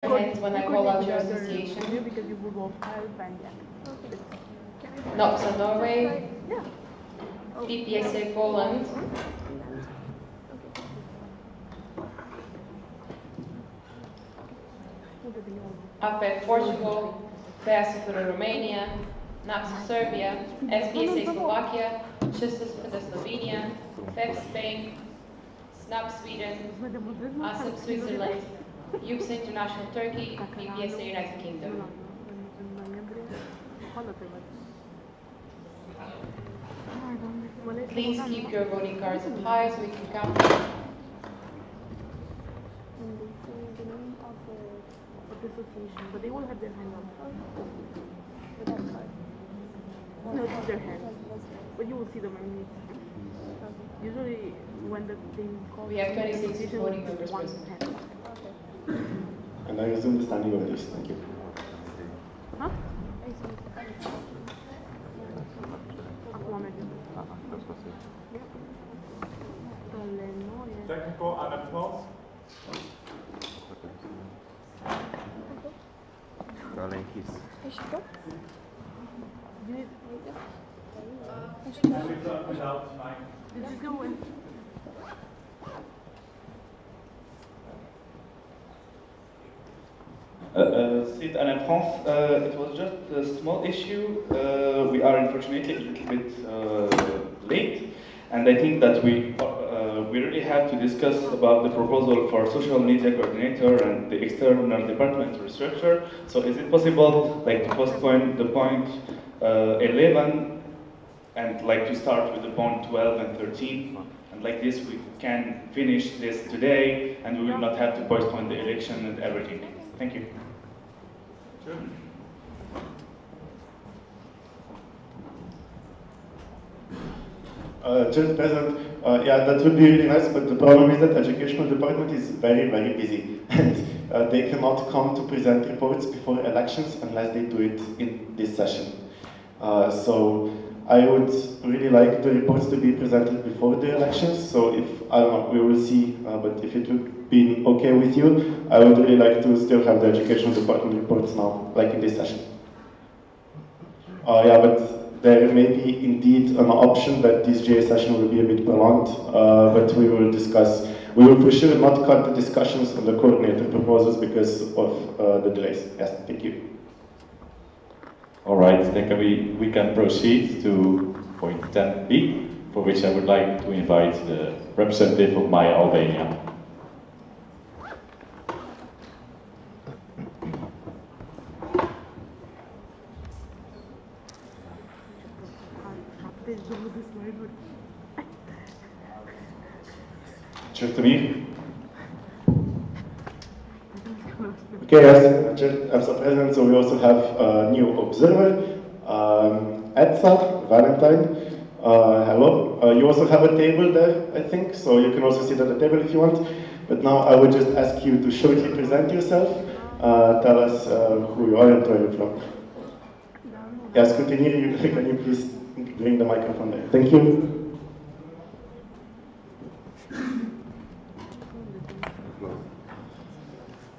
hands when I call out your association. Because you will both help and No, so Norway, EPSA Poland, APE Portugal, PSA for Romania, NAPSA Serbia, SBSA Slovakia, CHISTAS for Slovenia, FEF Spain, SNAP Sweden, ASAP Switzerland, EPSA International Turkey, EPSA United Kingdom. Please keep your voting cards up high so we can count them. association, but they will have their hand up. No, it's their hand. But you will see them in usually when the thing called. We have 26 voting members present. And I resume the standing orders. Thank you. Huh? Technical en France. Alleen kies. Is je top? This is going. Sit and in France, it was just a small issue. We are unfortunately a little bit late, and I think that we really have to discuss about the proposal for social media coordinator and the external departmental structure. So is it possible, like, to postpone the point 11 and like to start with the point 12 and 13? And like this, we can finish this today, and we will not have to postpone the election and everything. Thank you. Sure. Just present, yeah, that would be really nice, but the problem is that educational department is very, very busy, and they cannot come to present reports before elections unless they do it in this session. So I would really like the reports to be presented before the elections, so if, I don't know, we will see, but if it would be okay with you, I would really like to still have the educational department reports now, like in this session. Yeah, but there may be indeed an option that this GA session will be a bit prolonged, but we will discuss. We will for sure not cut the discussions on the coordinator proposals because of the delays. Yes, thank you. All right, then we can proceed to point 10b, for which I would like to invite the representative of My Albania. Čertomír? Okay, yes, EPSA present, so we also have a new observer, EPSA, Valentine. Hello. You also have a table there, I think, so you can also sit at the table if you want. But now I would just ask you to shortly present yourself, tell us who you are and where you're from. Yes, continue. Can you please bring the microphone there? Thank you.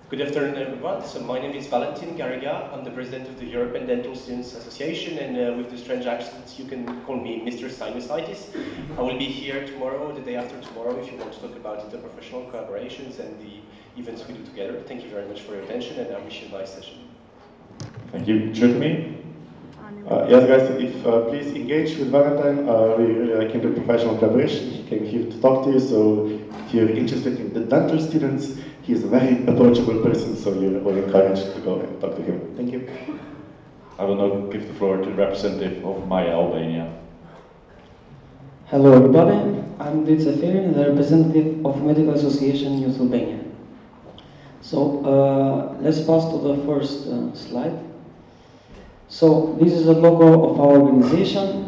Good afternoon, everyone. So my name is Valentin Garriga. I'm the president of the European Dental Students Association, and with the strange accents, you can call me Mr. Sinusitis. I will be here tomorrow, the day after tomorrow, if you want to talk about interprofessional collaborations and the events we do together. Thank you very much for your attention, and I wish you a nice session. Thank you. Chutney? Yes, guys, if please engage with Valentine. We really like interprofessional collaboration. He came here to talk to you, so if you're interested in the dental students, he's a very approachable person, so you're all encouraged to go and talk to him. Thank you. I will now give the floor to the representative of My Albania. Hello everybody, I'm Dit Zafirin, the representative of Medical Association Youth Albania. So let's pass to the first slide. So this is the logo of our organization.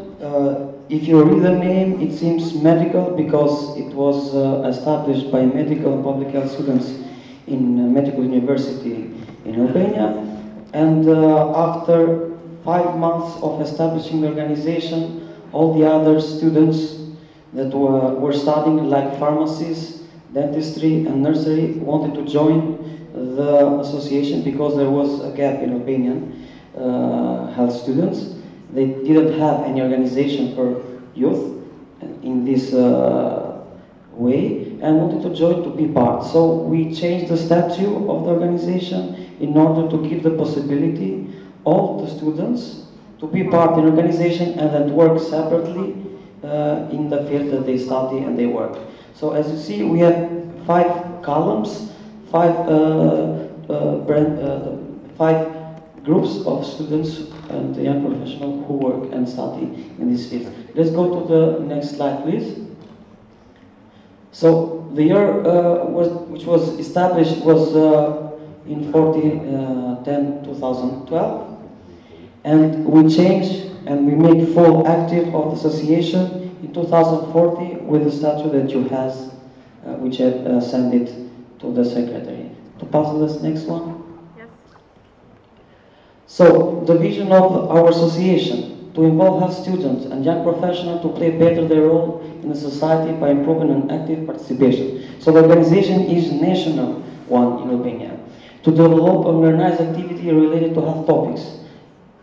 If you read the name, it seems medical because it was established by medical and public health students in medical university in Albania. And after 5 months of establishing the organization, all the other students that were studying, like pharmacies, dentistry and nursery, wanted to join the association because there was a gap in Albanian health students. They didn't have any organization for youth in this way and wanted to join to be part. So we changed the statute of the organization in order to give the possibility all the students to be part in organization and then work separately in the field that they study and they work. So as you see, we have 5 columns, 5 groups of students and young professionals who work and study in this field. Let's go to the next slide, please. So the year which was established was in 2012, and we changed and we made full active of the association in 2014 with the statute that you has, which I sent it to the secretary. To pass to this next one. Yes. So the vision of our association to involve health students and young professionals to play better their role in the society by improving an active participation. So the organization is national one in Albania to develop and organize activity related to health topics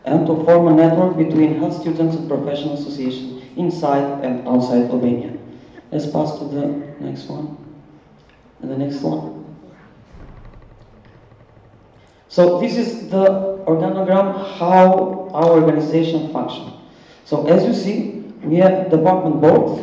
and to form a network between health students and professional associations inside and outside Albania. Let's pass to the next one. And the next one. So this is the organogram how our organization functions. So as you see, we have department board,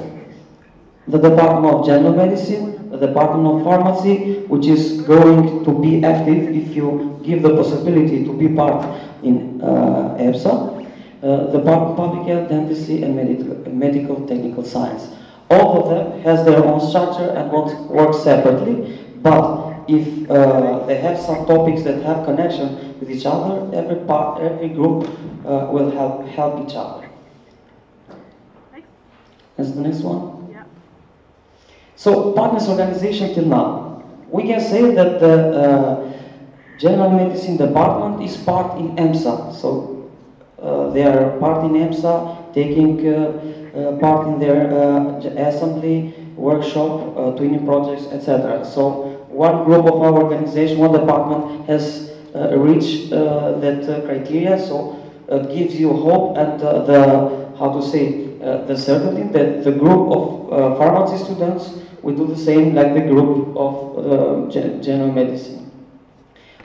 the Department of General Medicine, the Department of Pharmacy, which is going to be active if you give the possibility to be part in EPSA, the Public Health, Dentistry, and Medical Technical Science. All of them has their own structure and work separately, but if they have some topics that have connection with each other, every group will help each other. That's the next one. Yeah. So, partners organization till now. We can say that the General Medicine Department is part in EPSA. So, they are part in EPSA, taking part in their assembly, workshop, twinning projects, etc. So, one group of our organization, one department has reached that criteria, so it gives you hope and the certainty that the group of pharmacy students will do the same like the group of general medicine.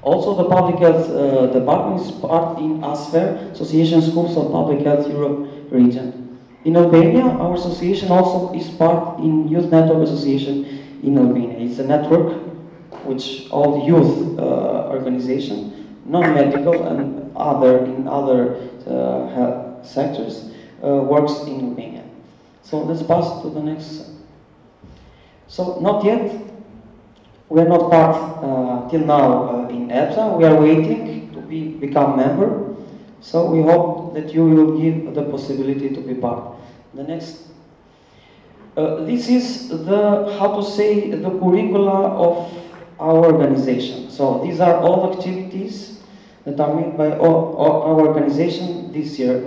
Also, the Public Health Department is part in ASFER, Association Schools of Public Health Europe region. In Albania, our association also is part in Youth Network Association in Albania. It's a network which all the youth organization, non-medical and in other health sectors, works in Albania. So let's pass to the next. So not yet. We are not part till now in EPSA. We are waiting to become member. So we hope that you will give the possibility to be part. The next. This is the the curricula of our organization. So these are all activities that are made by our organization this year,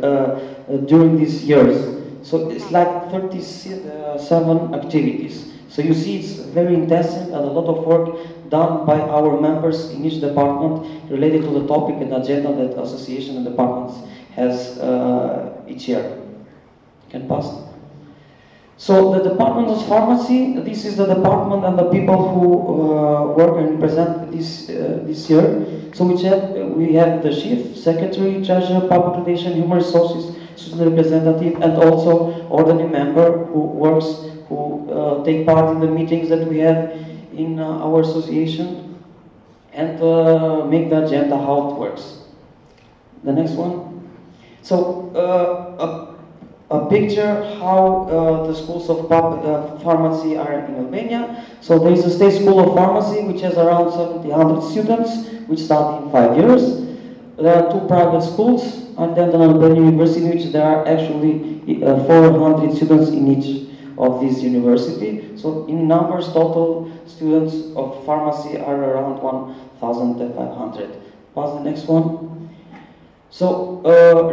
during these years. So it's like 37 activities. So you see it's very intensive and a lot of work done by our members in each department related to the topic and agenda that the association and departments has each year. You can pass. So the Department of Pharmacy, this is the department and the people who work and represent this year. So we have the chief, secretary, treasurer, public relations, human resources, student representative, and also ordinary member who works, who take part in the meetings that we have in our association and make the agenda how it works. The next one. So a picture how the schools of pharmacy are in Albania. So there is a state school of pharmacy which has around 700 students which start in 5 years. There are 2 private schools and then an Albanian university in which there are actually 400 students in each of these university. So in numbers, total students of pharmacy are around 1,500. Pass the next one. So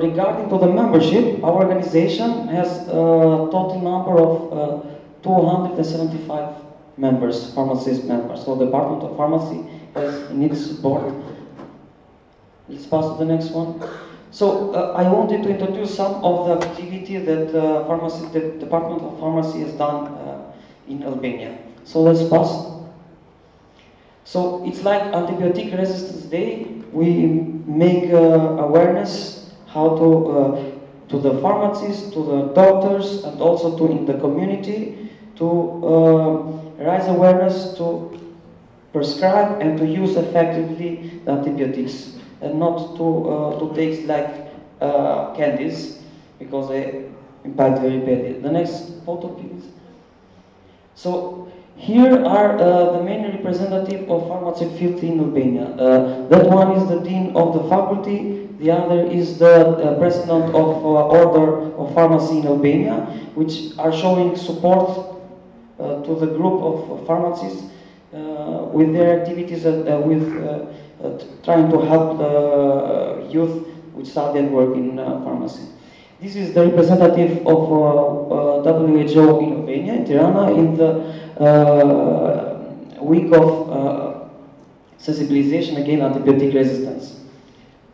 regarding to the membership, our organization has a total number of 275 members, pharmacist members. So the Department of Pharmacy as in its board. Let's pass to the next one. So I wanted to introduce some of the activity that the Department of Pharmacy has done in Albania. So let's pass. So it's like Antibiotic Resistance Day. We make awareness how to the pharmacists, to the doctors, and also to in the community to raise awareness to prescribe and to use effectively the antibiotics, and not to take like candies, because they impact very badly. The next photo, please. So here are the main representative of pharmaceutical field in Albania. That one is the dean of the faculty. The other is the president of Order of Pharmacy in Albania, which are showing support to the group of pharmacists with their activities with trying to help the youth which study and work in pharmacy. This is the representative of WHO in Albania, in Tirana, in the week of sensibilization against antibiotic resistance.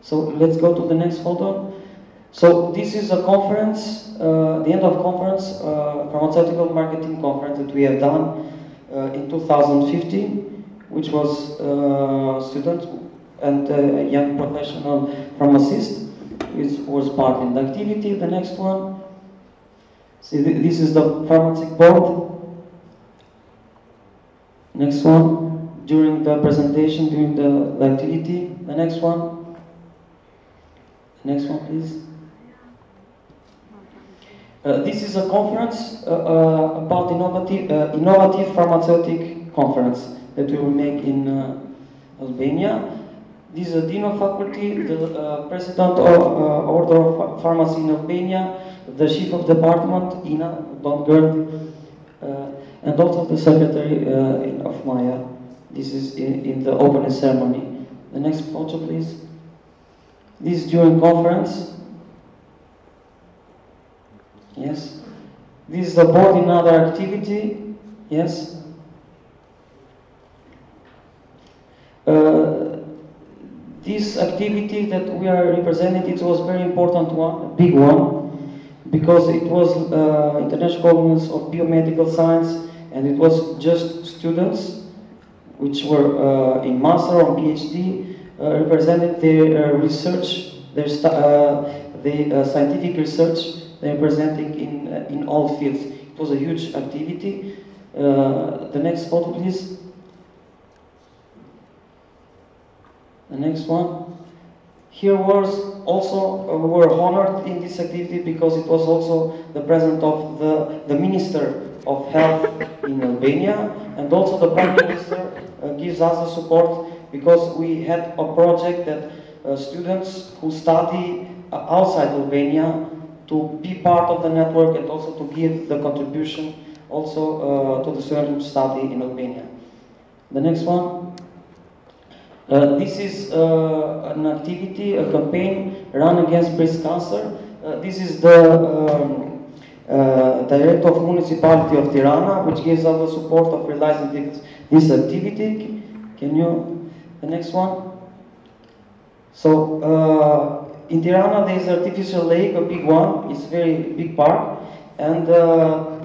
So let's go to the next photo. So this is a conference, the end of conference, pharmaceutical marketing conference that we have done in 2015, which was students and a young professional pharmacist, which was part in the activity. The next one. See, this is the pharmaceutical board. Next one. During the presentation, during the activity. The next one. Next one, please. This is a conference about innovative pharmaceutic conference that we will make in Albania. This is the dean of faculty, the president of Order of Pharmacy in Albania, the chief of department, Ina, blonde girl, and also the secretary of Maya. This is in the opening ceremony. The next photo, please. This is during conference. Yes. This is the board in other activity. Yes. This activity that we are representing, it was very important one, a big one, because it was International Congress of Biomedical Science, and it was just students which were in master or PhD represented their research, their scientific research they're presenting in all fields. It was a huge activity. The next photo, please. The next one. Here was also, we were honored in this activity because it was also the presence of the Minister of Health in Albania, and also the Prime Minister gives us the support because we had a project that students who study outside Albania to be part of the network and also to give the contribution also to the students who study in Albania. The next one. This is an activity, a campaign run against breast cancer. This is the director of municipality of Tirana, which gives us the support of realizing this activity. Can you, the next one? So in Tirana there is an artificial lake, a big one. It's a very big park, and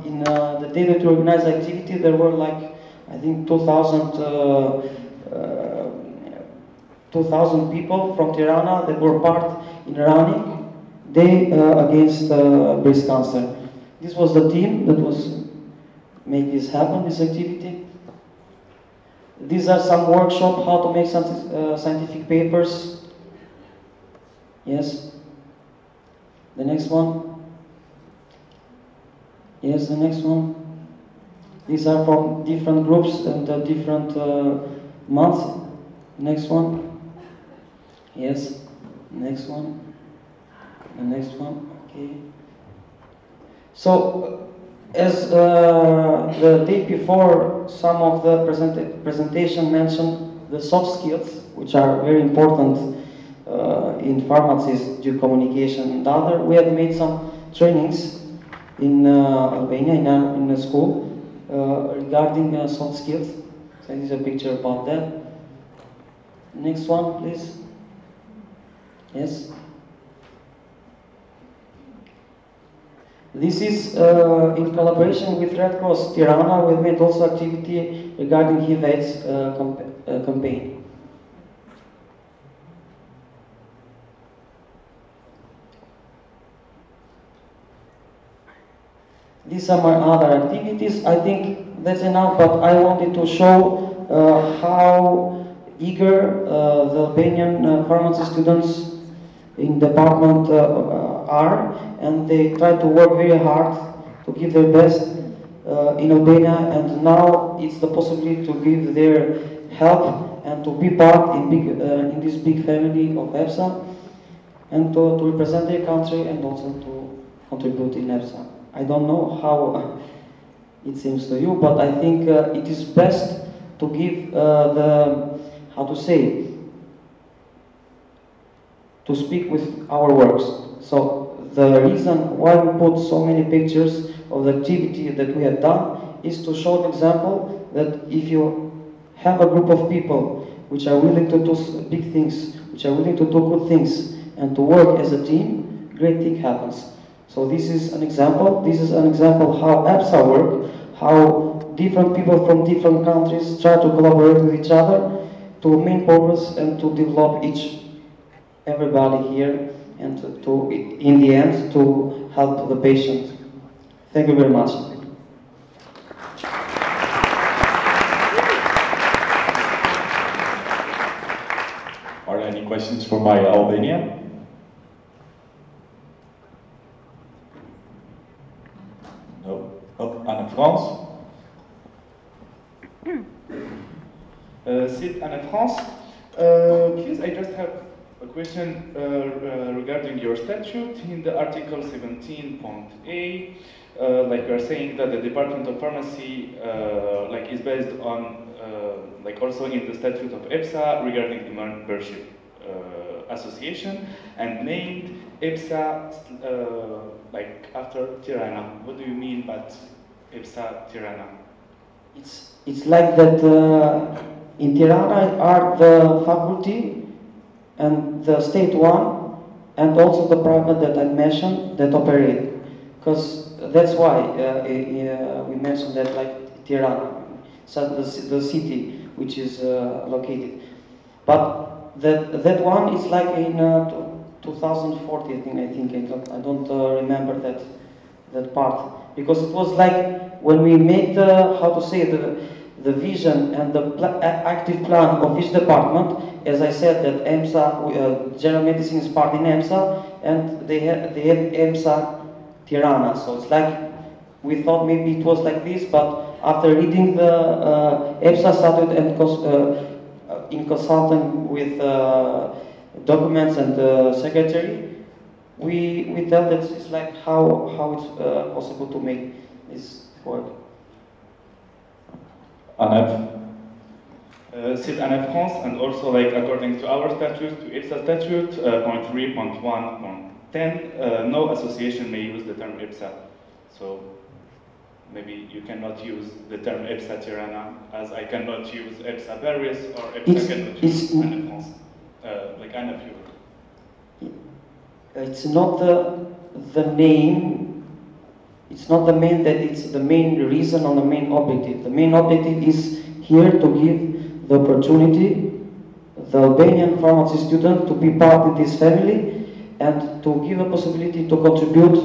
in the day that we organized the activity, there were like I think 2,000 people from Tirana that were part in running day against breast cancer. This was the team that was make this happen, this activity. These are some workshops how to make scientific papers. Yes. The next one. Yes, the next one. These are from different groups and different months. Next one. Yes. Next one. The next one. Okay. So, as the day before, some of the presentation mentioned the soft skills, which are very important in pharmacies, due communication and other. We have made some trainings in Albania, in a school, regarding soft skills. So this is a picture about that. Next one, please. Yes. This is in collaboration with Red Cross Tirana. We made also activity regarding HIV/AIDS campaign. These are my other activities. I think that's enough, but I wanted to show how eager the Albanian pharmacy students in department are, and they try to work very hard to give their best in Albania, and now it's the possibility to give their help and to be part in this big family of EPSA, and to represent their country and also to contribute in EPSA. I don't know how it seems to you, but I think it is best to give to speak with our works. So the reason why we put so many pictures of the activity that we have done is to show an example that if you have a group of people which are willing to do big things, which are willing to do good things, and to work as a team, great thing happens. So this is an example. This is an example how EPSA work, how different people from different countries try to collaborate with each other to a main purpose and to develop everybody here, and to in the end to help the patient. Thank you very much. Are there any questions for my Albania? No. Oh, Anne France. Sid Anne France. Please, I just have a question regarding your statute in the Article 17.a. Like you are saying that the Department of Pharmacy is based on also in the statute of EPSA regarding the membership association, and named EPSA after Tirana. What do you mean by EPSA Tirana? It's like that. In Tirana are the faculty and the state one, and also the private that I mentioned that operate. Because that's why we mentioned that like Tirana, so the city which is located. But that one is like in 2014, I think. I don't remember that part, because it was like when we made the vision and the active plan of each department. As I said, that EPSA, general medicine is part in EPSA, and they had EPSA Tirana. So it's like we thought maybe it was like this, but after reading the EPSA statute and in consulting with documents and the secretary, we tell that it's like how it's possible to make this work. Anne. Sid Anne France, and also according to our statute, to EPSA statute, point 3.1.10, no association may use the term EPSA. So maybe you cannot use the term EPSA Tirana, as I cannot use EPSA Paris, or EPSA cannot use Anne France, like Anne Pure. It's not the name. It's not the main that it's the main reason or the main objective. The main objective is here to give the opportunity the Albanian pharmacy student to be part of this family, and to give a possibility to contribute,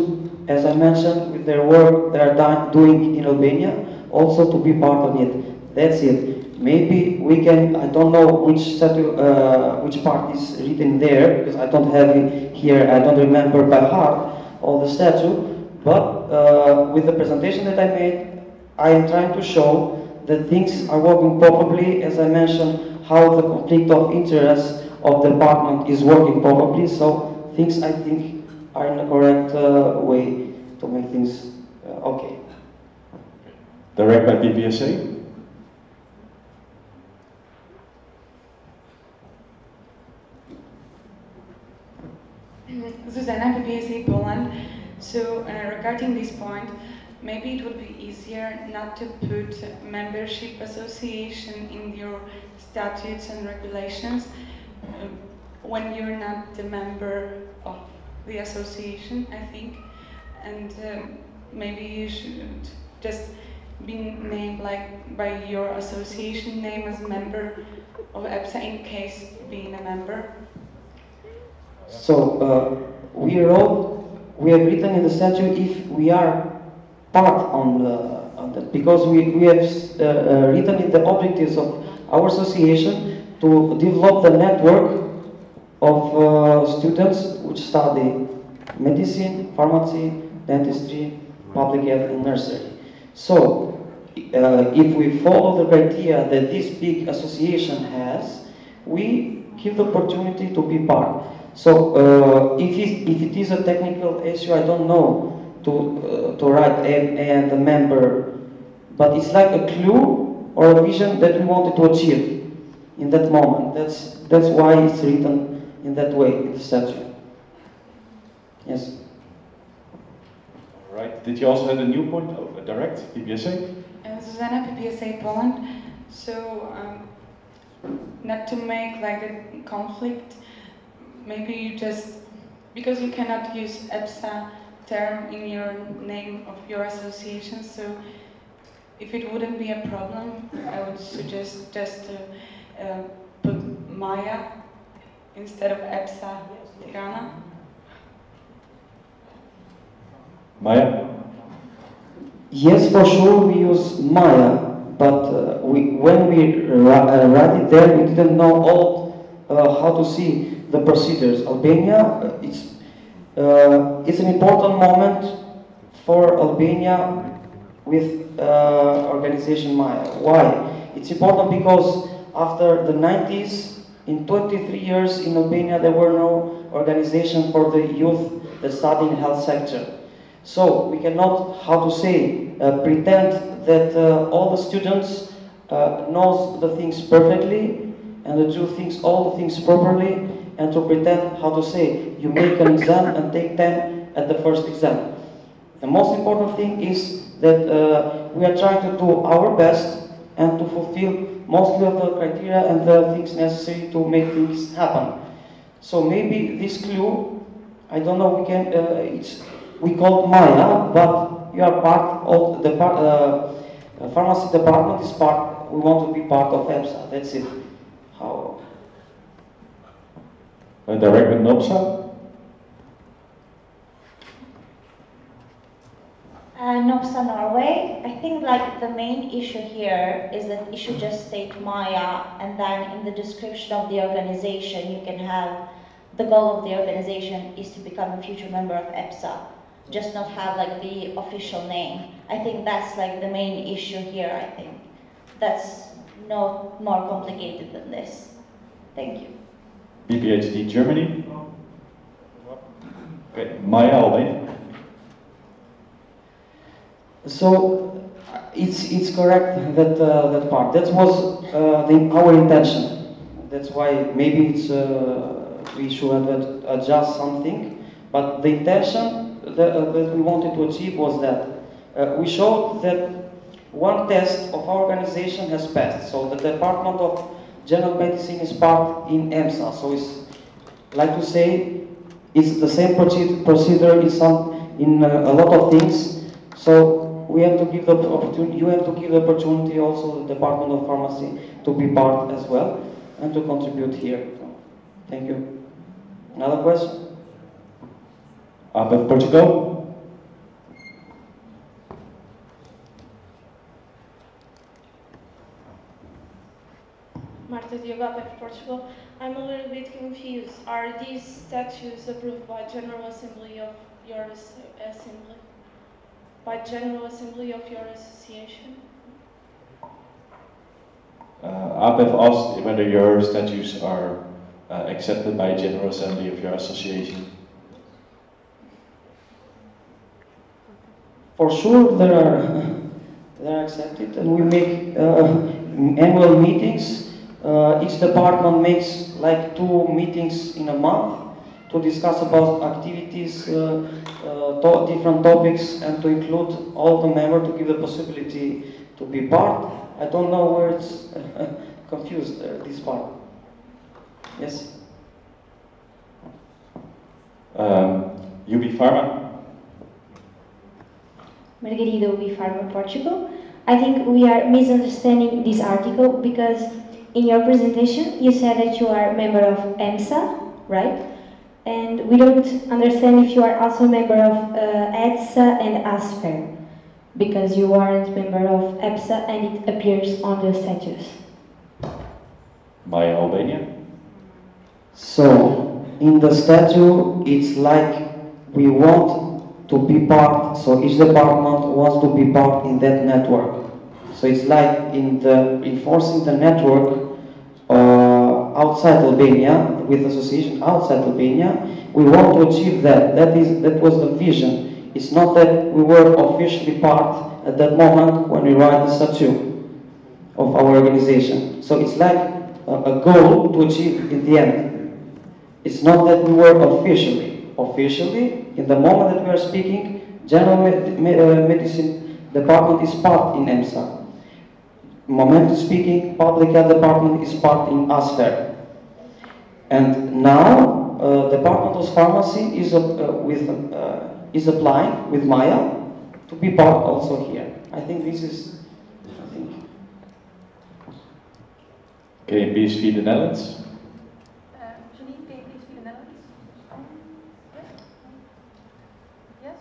as I mentioned, with their work they are doing in Albania, also to be part of it. That's it. Maybe we can, I don't know which part is written there, because I don't have it here, I don't remember by heart all the statute. But with the presentation that I made, I am trying to show that things are working properly. As I mentioned, how the conflict of interest of the department is working properly. So things, I think, are in the correct way to make things okay. Direct by EPSA. Zuzana, EPSA Poland. So regarding this point, maybe it would be easier not to put membership association in your statutes and regulations when you're not the member of the association, I think. And maybe you should just be named like by your association name as member of EPSA in case being a member. So we have written in the statute if we are part on that, because we have written in the objectives of our association to develop the network of students which study medicine, pharmacy, dentistry, public health, and nursery. So if we follow the criteria that this big association has, we give the opportunity to be part. So if it is a technical issue, I don't know to write and the member, but it's like a clue or a vision that we wanted to achieve in that moment. That's why it's written in that way in the statute. Yes. All right. Did you also have a new point of direct PPSA? Zuzana, PPSA Poland. So not to make like a conflict, maybe you just, because you cannot use EPSA term in your name of your association, so if it wouldn't be a problem, I would suggest just to put Maya instead of EPSA Tirana. Maya? Yes, for sure we use Maya, but when we write it there, we didn't know all how to see the procedures. Albania, it's an important moment for Albania with organization Maya. Why? It's important because after the 90s, in 23 years in Albania, there were no organization for the youth that study in health sector. So we cannot, how to say, pretend that all the students knows the things perfectly and to do things, all the things properly, and to pretend, how to say, you make an exam and take 10 at the first exam. The most important thing is that we are trying to do our best and to fulfill mostly of the criteria and the things necessary to make things happen. So maybe this clue, I don't know, we call it Maya, but you are part of the pharmacy department is part. We want to be part of EPSA. That's it. How? Direct with NOPSA? NOPSA Norway. I think like the main issue here is that it should just state Maya, and then in the description of the organization you can have the goal of the organization is to become a future member of EPSA. Just not have like the official name. I think that's like the main issue here, I think. That's no more complicated than this. Thank you. BPHD Germany? Okay, Maya Albania? So it's correct that that part. That was our intention. That's why maybe it's we should adjust something. But the intention that we wanted to achieve was that we showed that one test of our organization has passed. So the Department of General Medicine is part in EMSA. So it's like to say it's the same procedure in a lot of things. So we have to give the opportunity. You have to give the opportunity also to the Department of Pharmacy to be part as well and to contribute here. Thank you. Another question? APF Portugal? Marta Diogo, APF Portugal. I'm a little bit confused. Are these statutes approved by General Assembly of your assembly? By General Assembly of your association? APF asked whether your statutes are accepted by General Assembly of your association. For sure, they are accepted, and we make annual meetings. Each department makes like 2 meetings in a month, to discuss about activities, different topics, and to include all the members to give the possibility to be part. I don't know where it's confused, this part. Yes? UB Pharma. Margarida UB Pharma, Portugal. I think we are misunderstanding this article because in your presentation you said that you are a member of EPSA, right? And we don't understand if you are also a member of EPSA and ASFER, because you aren't a member of EPSA and it appears on the status. Maya, Albania. So, in the statute, it's like we want to be part, so each department wants to be part in that network. So it's like in the enforcing the network outside Albania, with association outside Albania, we want to achieve that. That was the vision. It's not that we were officially part at that moment when we write the statute of our organization. So it's like a goal to achieve in the end. It's not that we were officially, in the moment that we are speaking, General Medicine Department is part in EPSA. Moment speaking, Public Health Department is part in ASFER. And now, Department of Pharmacy is applying with Maya to be part also here. I think this is, Okay, BSV the Netherlands. Janine, can you please be the Netherlands? Yes? Yes?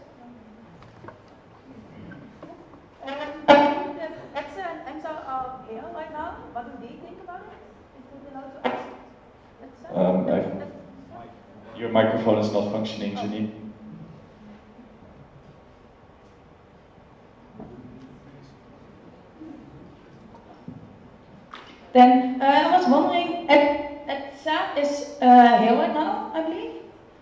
EPSA and EPSA are here right now. What do they think about it? Is it allowed to ask EPSA? Your microphone is not functioning, Janine. Then I was wondering, EPSA is here right now, I believe.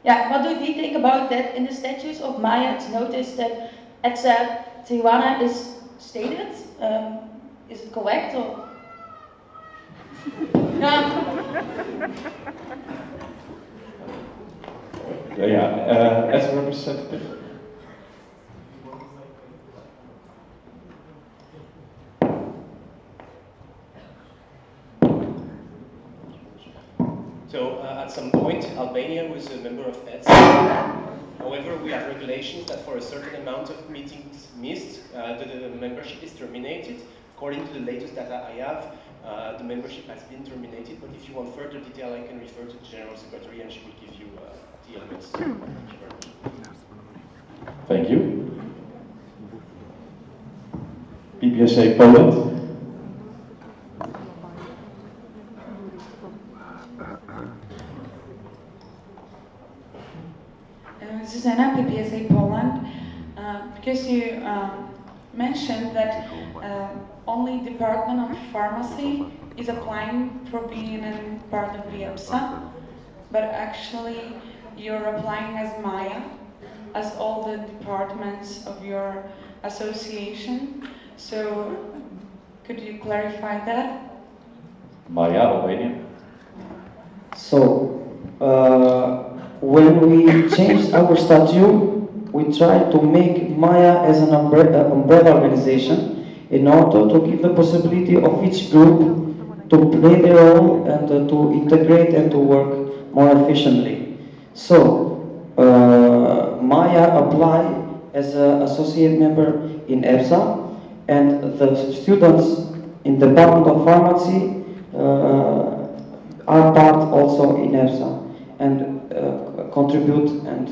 Yeah, what do you think about that? In the statutes of Maya, it's noticed that EPSA Tijuana is stated. Is it correct or? As a representative. So at some point, Albania was a member of EPSA. However, we have regulations that for a certain amount of meetings missed, the membership is terminated. According to the latest data I have, the membership has been terminated, but if you want further detail, I can refer to the General Secretary and she will give you the elements. Thank you very much. Thank you. PPSA Poland. Susanna, PPSA Poland. Because you mentioned that only Department of Pharmacy is applying for being a part of the EPSA, but actually you're applying as Maya, as all the departments of your association. So could you clarify that? Maya, Albania. So, when we changed our statute, we tried to make Maya as an umbrella organization in order to give the possibility of each group to play their role and to integrate and to work more efficiently. So, Maya applied as an associate member in EPSA, and the students in the Department of Pharmacy are part also in EPSA and contribute and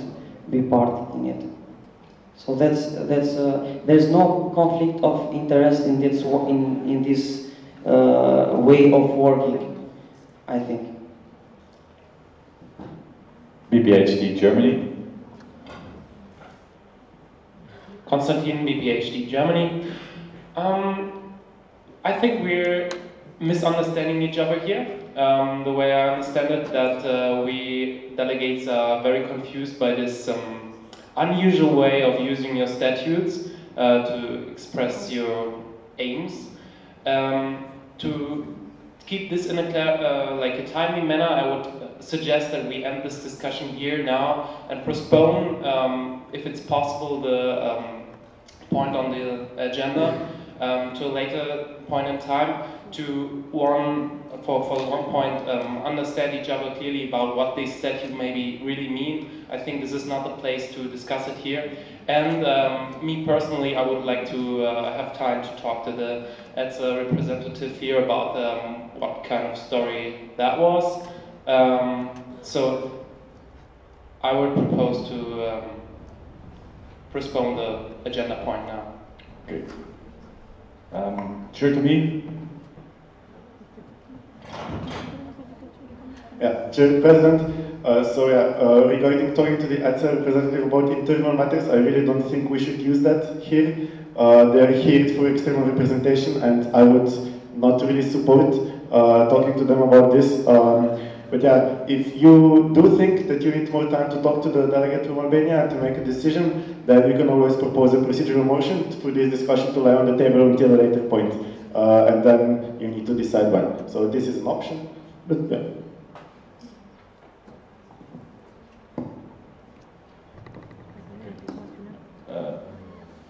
be part in it. So there's no conflict of interest in this way of working, I think. BPHD Germany. Konstantin, BPHD Germany. I think we're misunderstanding each other here. The way I understand it, that we delegates are very confused by this unusual way of using your statutes to express your aims. To keep this in a timely manner, I would suggest that we end this discussion here now and postpone, if it's possible, the point on the agenda to a later point in time to for one point understand each other clearly about what these statutes maybe really mean. I think this is not the place to discuss it here. And me personally, I would like to have time to talk to the EPSA representative here about what kind of story that was. So I would propose to postpone the agenda point now. Okay. Sure to me? Yeah, Chair President. Regarding talking to the EPSA representative about internal matters, I really don't think we should use that here. They are here for external representation, and I would not really support talking to them about this. But yeah, if you do think that you need more time to talk to the delegate from Albania and to make a decision, then you can always propose a procedural motion for this discussion to lie on the table until a later point. And then you need to decide when. So this is an option, but yeah.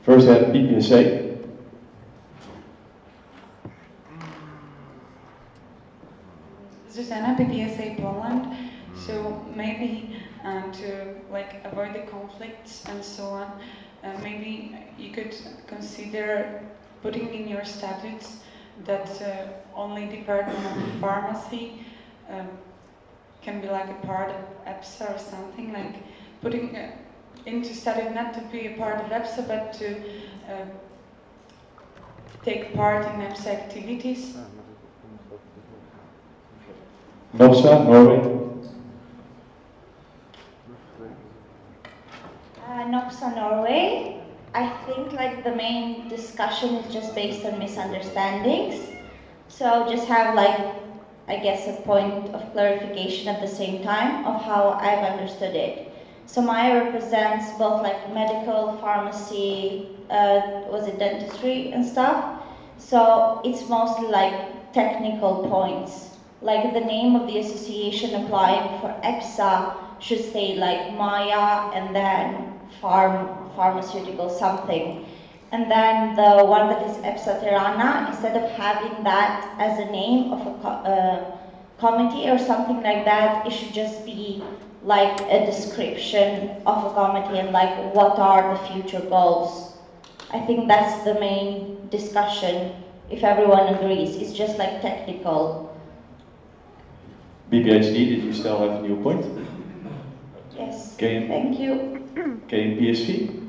First, I have EPSA. Susanna, PPSA Poland. So maybe to avoid the conflicts and so on, maybe you could consider putting in your statutes that only Department of Pharmacy can be like a part of EPSA or something, like putting into statute not to be a part of EPSA but to take part in EPSA activities. NOPSA, Norway. NOPSA, Norway. I think the main discussion is just based on misunderstandings. So just have I guess a point of clarification at the same time of how I've understood it. So Maya represents both medical, pharmacy, was it dentistry and stuff. So it's mostly technical points. The name of the association applying for EPSA should say Maya and then pharmaceutical something. And then the one that is EPSA Tirana, instead of having that as a name of a committee or something like that, it should just be a description of a committee and what are the future goals. I think that's the main discussion, if everyone agrees. It's just technical. BPHD, did you still have a new point? Yes, Okay. thank you. Okay, PSV?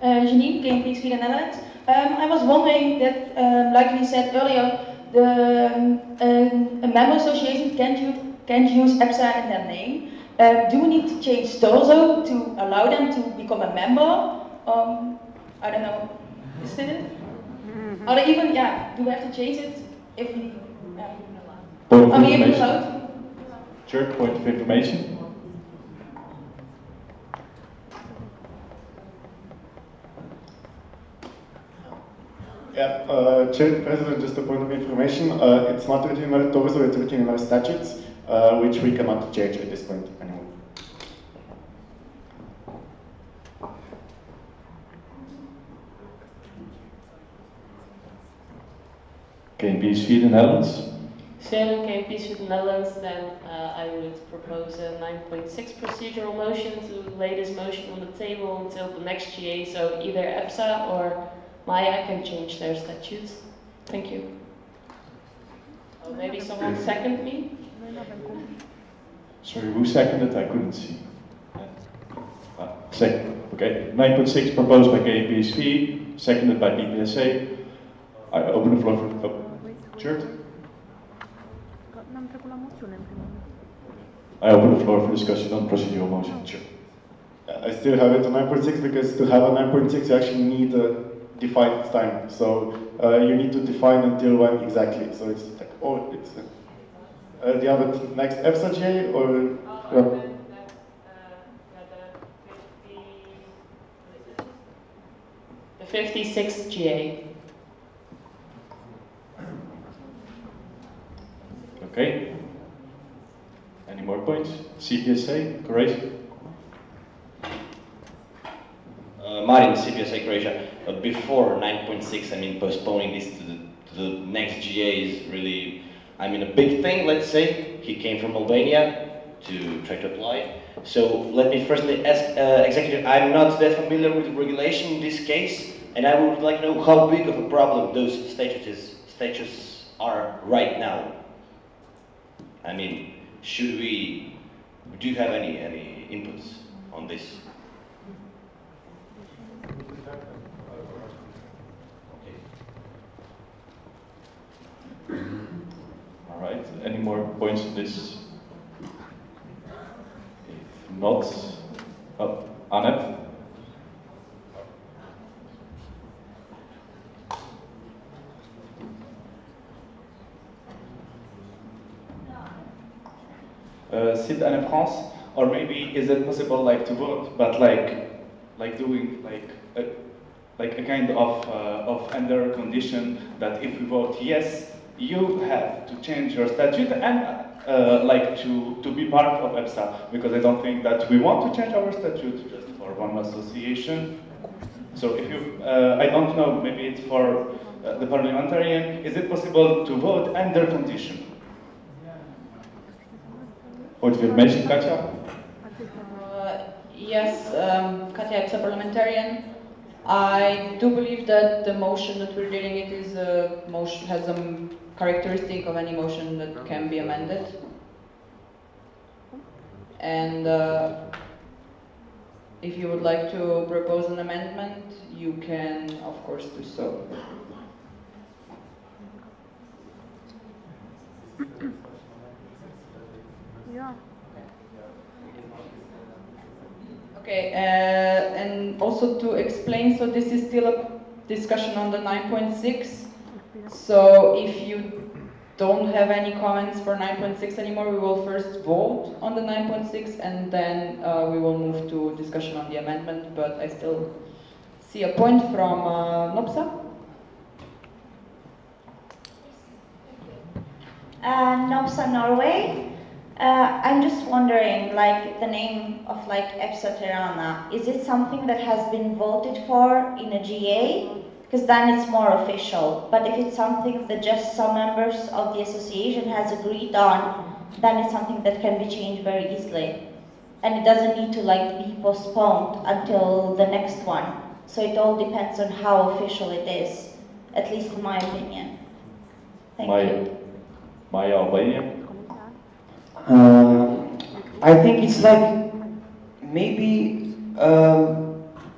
Janine, KMP Sweden Netherlands. I was wondering that, like we said earlier, a member association can't use EPSA in their name. Do we need to change STORZO to allow them to become a member? I don't know. Is it? Or even, do we have to change it if we? Point of Are we able information. to? Sure, point of information. Yeah, Chair President, just a point of information. It's not written in our TORZO, it's written in our statutes, which we cannot change at this point anymore. KMP Sweden Netherlands. Shannon, KMP Sweden Netherlands, then I would propose a 9.6 procedural motion to lay this motion on the table until the next GA, so either EPSA or Maya can change their statutes. Thank you. Oh, maybe someone second me? Sorry, who seconded? I couldn't see. Second. Okay, 9.6 proposed by KPSV, seconded by BPSA. I open the floor for... Sure. I open the floor for discussion on procedural motion. Sure. I still have it on 9.6 because to have a 9.6 you actually need a defined time. So you need to define until when exactly. So it's do you have it next EPSA GA or? 56 GA. Okay. Any more points? CPSA, Croatia? Marin, CPSA Croatia. Before 9.6, I mean, postponing this to the next GA is really, I mean, a big thing, let's say. He came from Albania to try to apply. So let me firstly ask Executive, I'm not that familiar with the regulation in this case, and I would like to know how big of a problem those statuses are right now. I mean, do you have any inputs on this? All right. Any more points on this? If not, Annette? Site Anne France, or maybe is it possible like to vote, but like doing like a kind of under condition that if we vote yes, you have to change your statute and like to be part of EPSA, because I don't think that we want to change our statute just for one association. So if you, I don't know, maybe it's for the parliamentarian, is it possible to vote under condition? Information, Katja? Yes, Katja, EPSA parliamentarian. I do believe that the motion that we're dealing it is a motion has a characteristic of any motion that can be amended. And if you would like to propose an amendment, you can, of course, do so. Yeah. Okay, and also to explain, so this is still a discussion on the 9.6. So if you don't have any comments for 9.6 anymore, we will first vote on the 9.6 and then we will move to discussion on the amendment, but I still see a point from NOPSA. NOPSA Norway. I'm just wondering, like the name of like EPSA Tirana, is it something that has been voted for in a GA? Because then it's more official. But if it's something that just some members of the association has agreed on, then it's something that can be changed very easily. And it doesn't need to like be postponed until the next one. So it all depends on how official it is, at least in my opinion. Thank you. My Albania? I think it's like maybe a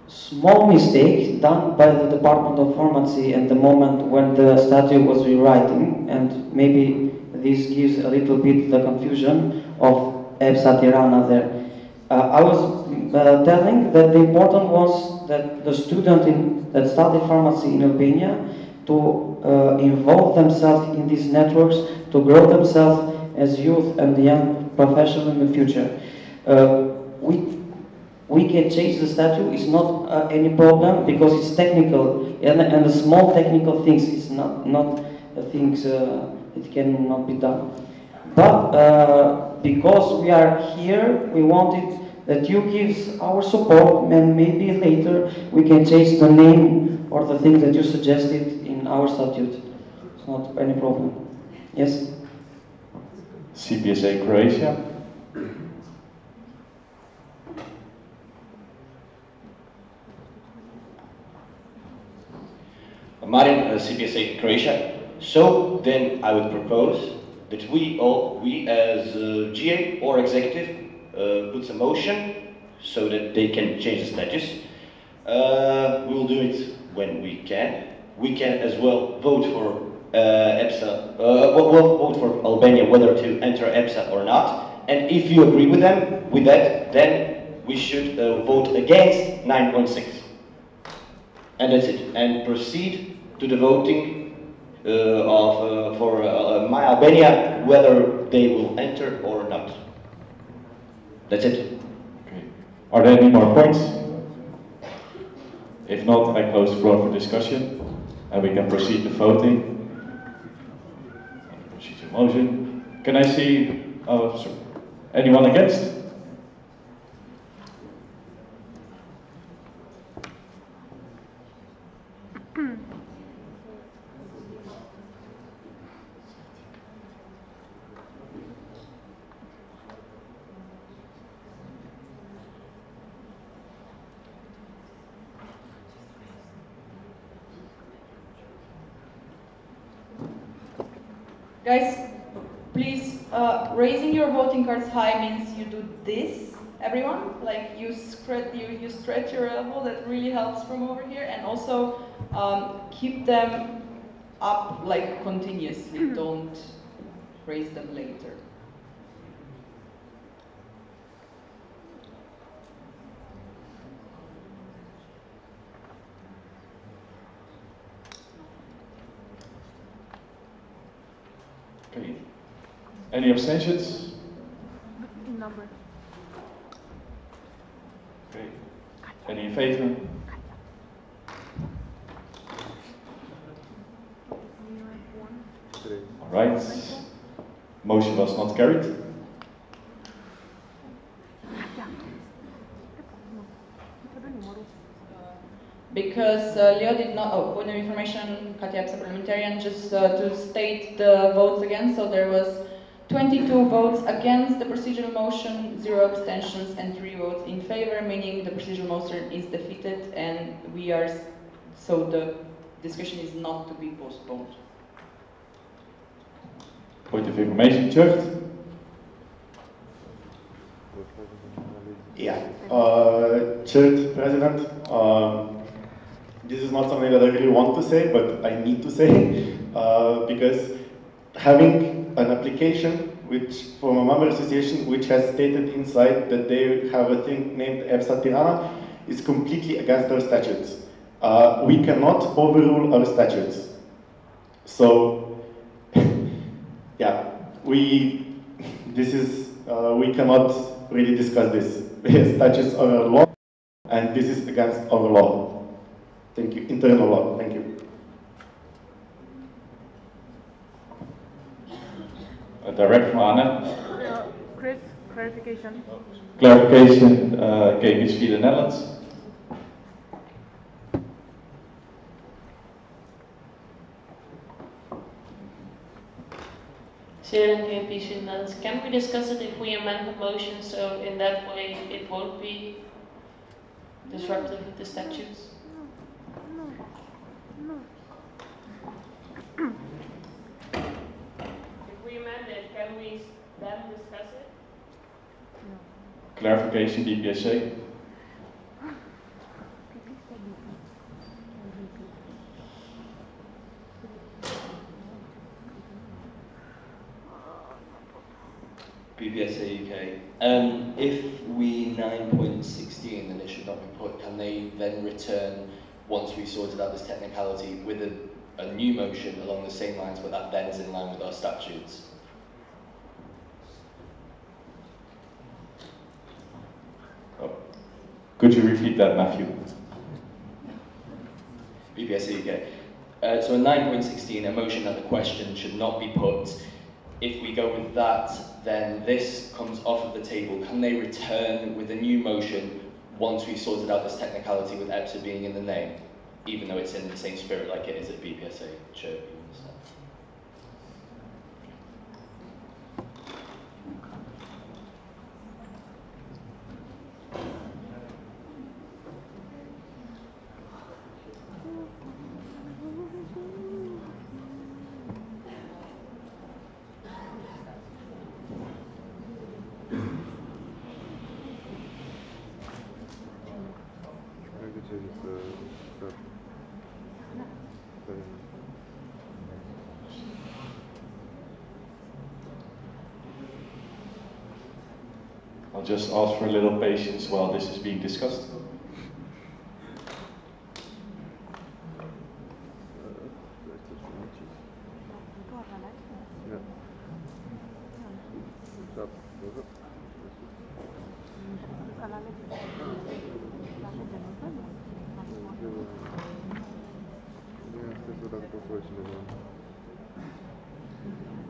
small mistake done by the Department of Pharmacy at the moment when the statute was rewriting, and maybe this gives a little bit the confusion of EPSA Tirana there. I was telling that the important was that the student that studied pharmacy in Albania to involve themselves in these networks, to grow themselves as youth and young professionals in the future. We can change the statute, it's not any problem because it's technical and the small technical things is not things it cannot be done. But because we are here, we wanted that you give our support and maybe later we can change the name or the things that you suggested in our statute. It's not any problem. Yes? CPSA Croatia? Marin, CPSA Croatia. So then I would propose that we as GA or executive put a motion so that they can change the status. We will do it when we can. We can as well vote for EPSA, we'll vote for Albania whether to enter EPSA or not. And if you agree with them, with that, then we should vote against 9.6. And that's it. And proceed to the voting for my Albania, whether they will enter or not. That's it. Okay. Are there any more points? If not, I close the floor for discussion, and we can proceed to voting. Procedural motion. Can I see, sorry. Anyone against? Guys, please, raising your voting cards high means you do this, everyone. Like you stretch your elbow, that really helps from over here. And also keep them up like continuously, don't raise them later. Okay. Any abstentions? Number. Okay. Any in favor? All right. Motion was not carried. Because Leo did not, point of information, Katia EPSA parliamentarian, just to state the votes again. So there was 22 votes against the procedural motion, 0 abstentions, and 3 votes in favor, meaning the procedural motion is defeated, and so the discussion is not to be postponed. Point of information, Tjeerd. Yeah, Chair, President, this is not something that I really want to say, but I need to say, because having an application from a member association which has stated inside that they have a thing named EPSA Tirana is completely against our statutes. We cannot overrule our statutes. So, yeah, we cannot really discuss this. The statutes are our law, and this is against our law. Thank you. Internal law. Thank you. Direct from Anne. Chris, clarification. Clarification, KPSV the Netherlands. Can we discuss it if we amend the motion so in that way it won't be disruptive of the statutes? If we amend it, can we then discuss it? Clarification, EPSA. EPSA UK. If we 9.16 and it should not be put, can they then return once we sorted out this technicality with a new motion along the same lines, but that then is in line with our statutes? Could you repeat that, Matthew? EPSA UK. So in 9.16, a motion that the question should not be put. If we go with that, then this comes off of the table. Can they return with a new motion once we've sorted out this technicality with EPSA being in the name, even though it's in the same spirit like it is at BPSA? Sure, you understand. I'll just ask for a little patience while this is being discussed.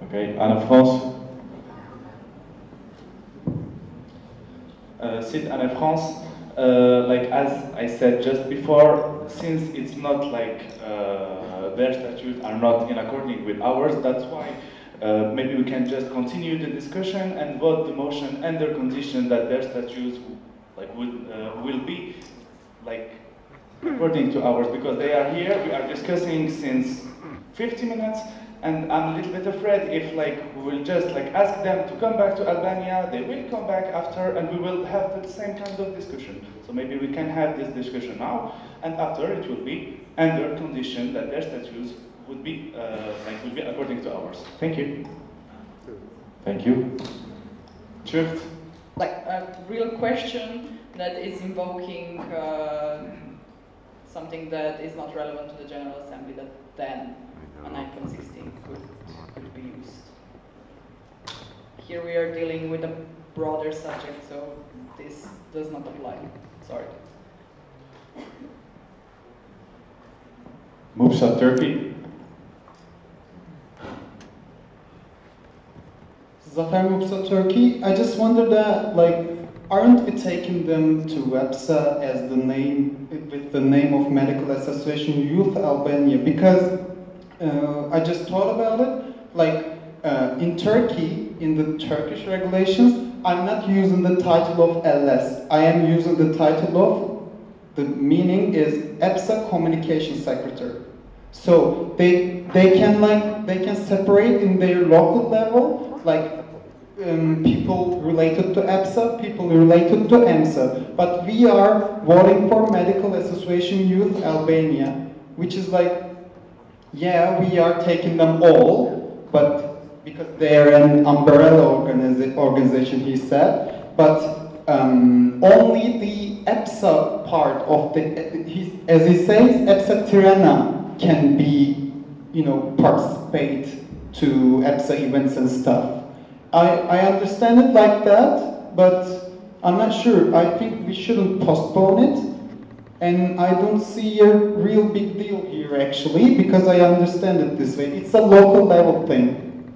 Okay, Anne-France. Sid Anne-France, like as I said just before, since it's not like their statutes are not in accordance with ours, that's why maybe we can just continue the discussion and vote the motion under condition that their statutes like will be like according to ours, because they are here, we are discussing since 50 minutes, and I'm a little bit afraid if like we will just like ask them to come back to Albania, they will come back after, and we will have the same kind of discussion. So maybe we can have this discussion now, and after it will be under condition that their statutes would be will be according to ours. Thank you. Thank you. Sure. Like a real question that is invoking something that is not relevant to the General Assembly, that then a 9.16 could be used. Here we are dealing with a broader subject, so this does not apply. Sorry. Mupsa, Turkey. Zafer Mupsa, Turkey. I just wonder that, like, aren't we taking them to EPSA as the name, with the name of Medical Association Youth Albania? Because I just thought about it, like, in Turkey, in the Turkish regulations, I'm not using the title of LS. I am using the title of, the meaning is EPSA Communication Secretary. So they can separate in their local level, like people related to EPSA, people related to EMSA. But we are voting for Medical Association Youth Albania, which is like, yeah, we are taking them all, but because they're an umbrella organization, he said, but only the EPSA part of the, as he says, EPSA Tirana can be, participate to EPSA events and stuff. I understand it like that, but I'm not sure. I think we shouldn't postpone it. And I don't see a real big deal here, actually, because I understand it this way. It's a local level thing.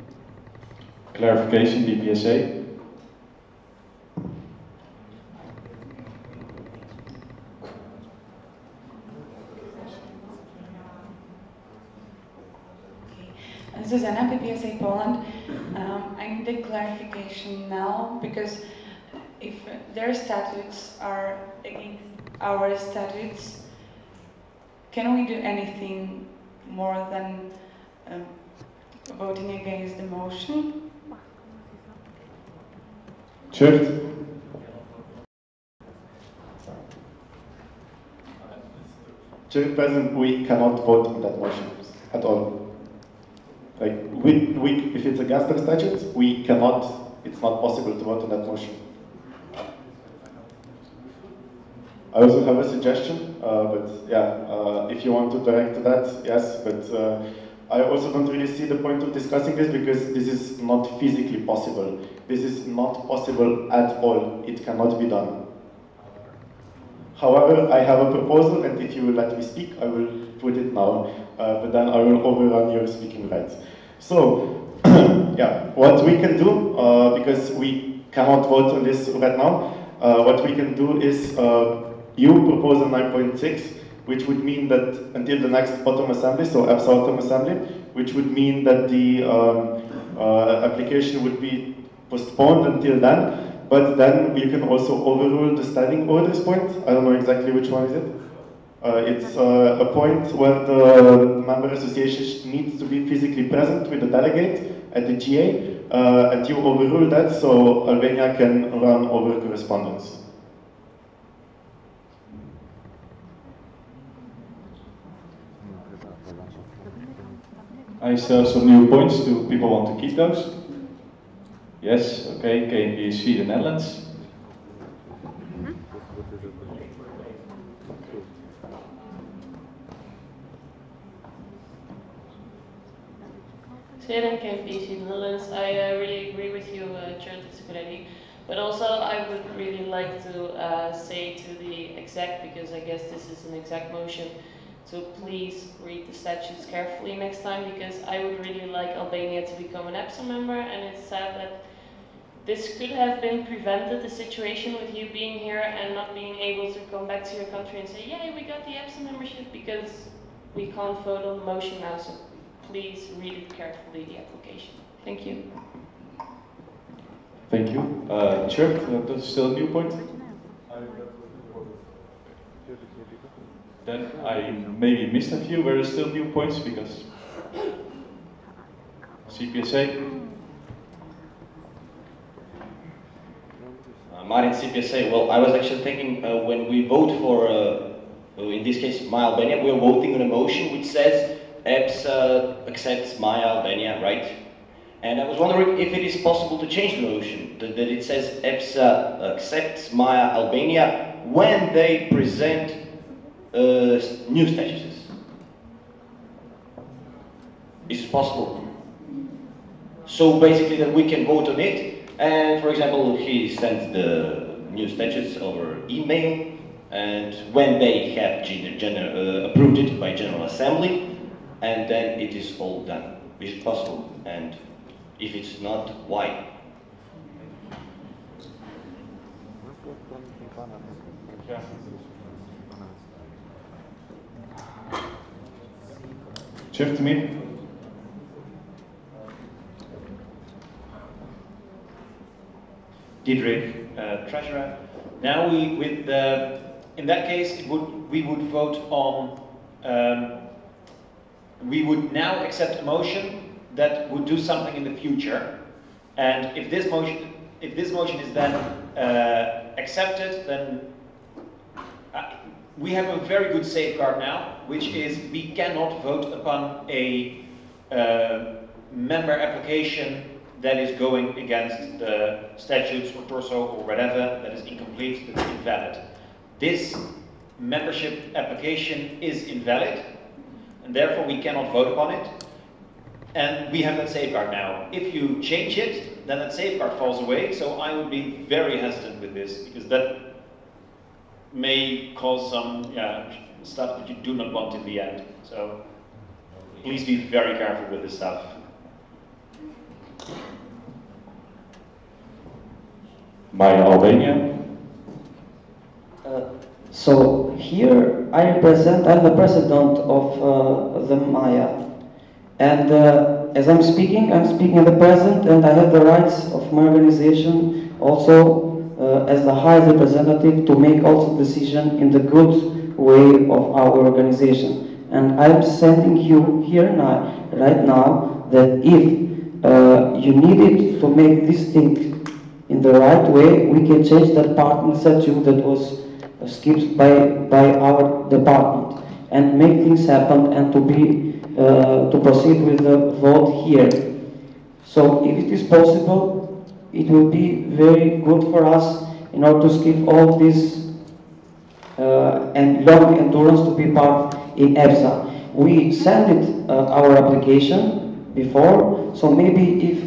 Clarification, EPSA. Zuzana, PPSA Poland. I need a clarification now, because if their statutes are against our statutes, can we do anything more than voting against the motion? Sure. Chairperson, we cannot vote on that motion at all. Like, if it's against the statutes, we cannot, it's not possible to vote on that motion. I also have a suggestion, but yeah, if you want to direct to that, yes, but I also don't really see the point of discussing this, because this is not physically possible. This is not possible at all. It cannot be done. However, I have a proposal, and if you will let me speak, I will put it now, but then I will overrun your speaking rights. So, yeah, what we can do, because we cannot vote on this right now, what we can do is you propose a 9.6, which would mean that until the next autumn assembly, so EPSA autumn assembly, which would mean that the application would be postponed until then. But then you can also overrule the standing orders point. I don't know exactly which one is it. It's a point where the member association needs to be physically present with the delegate at the GA, and you overrule that, so Albania can run over correspondence. I saw some new points. Do people want to keep those? Yes, okay, KNPSV, the Netherlands. Sweden can be the Netherlands. I really agree with you, Chert, it's a good idea. But also, I would really like to say to the exec, because I guess this is an exec motion, So please read the statutes carefully next time, because I would really like Albania to become an EPSA member, and it's sad that this could have been prevented, the situation with you being here and not being able to come back to your country and say, yay, we got the EPSA membership, because we can't vote on the motion now. So please read it carefully, the application. Thank you. Thank you. Chuck, that's still a new point? Then I maybe missed a few where there's still new points, because CPSA. Marin CPSA, well, I was actually thinking when we vote for, in this case, My Albania, we are voting on a motion which says EPSA accepts My Albania, right? And I was wondering if it is possible to change the motion, that it says EPSA accepts My Albania when they present new statuses. Is it possible? So basically that we can vote on it, and for example, he sends the new statutes over email, and when they have approved it by General Assembly, and then it is all done. Is it possible? And if it's not, why? Yeah. Shift to me. Diederik, Treasurer. Now in that case, we would vote on, we would now accept a motion that would do something in the future, and if this motion is then accepted, then we have a very good safeguard now, which is we cannot vote upon a member application that is going against the statutes or torso or whatever, that is incomplete, that's invalid. This membership application is invalid, and therefore we cannot vote upon it. And we have that safeguard now. If you change it, then that safeguard falls away, so I would be very hesitant with this, because that may cause some stuff that you do not want in the end. So please be very careful with this stuff. My Albania. So here I'm the president of the Maya, and as I'm speaking at the present, and I have the rights of my organization also as the highest representative to make also decision in the good way of our organization. And I'm sending you here now, right now, that if you needed to make this thing in the right way, we can change that part in statute that was skipped by our department and make things happen and to proceed with the vote here. So if it is possible, it will be very good for us in order to skip all this and long endurance to be part in EPSA. We sent it our application before, so maybe if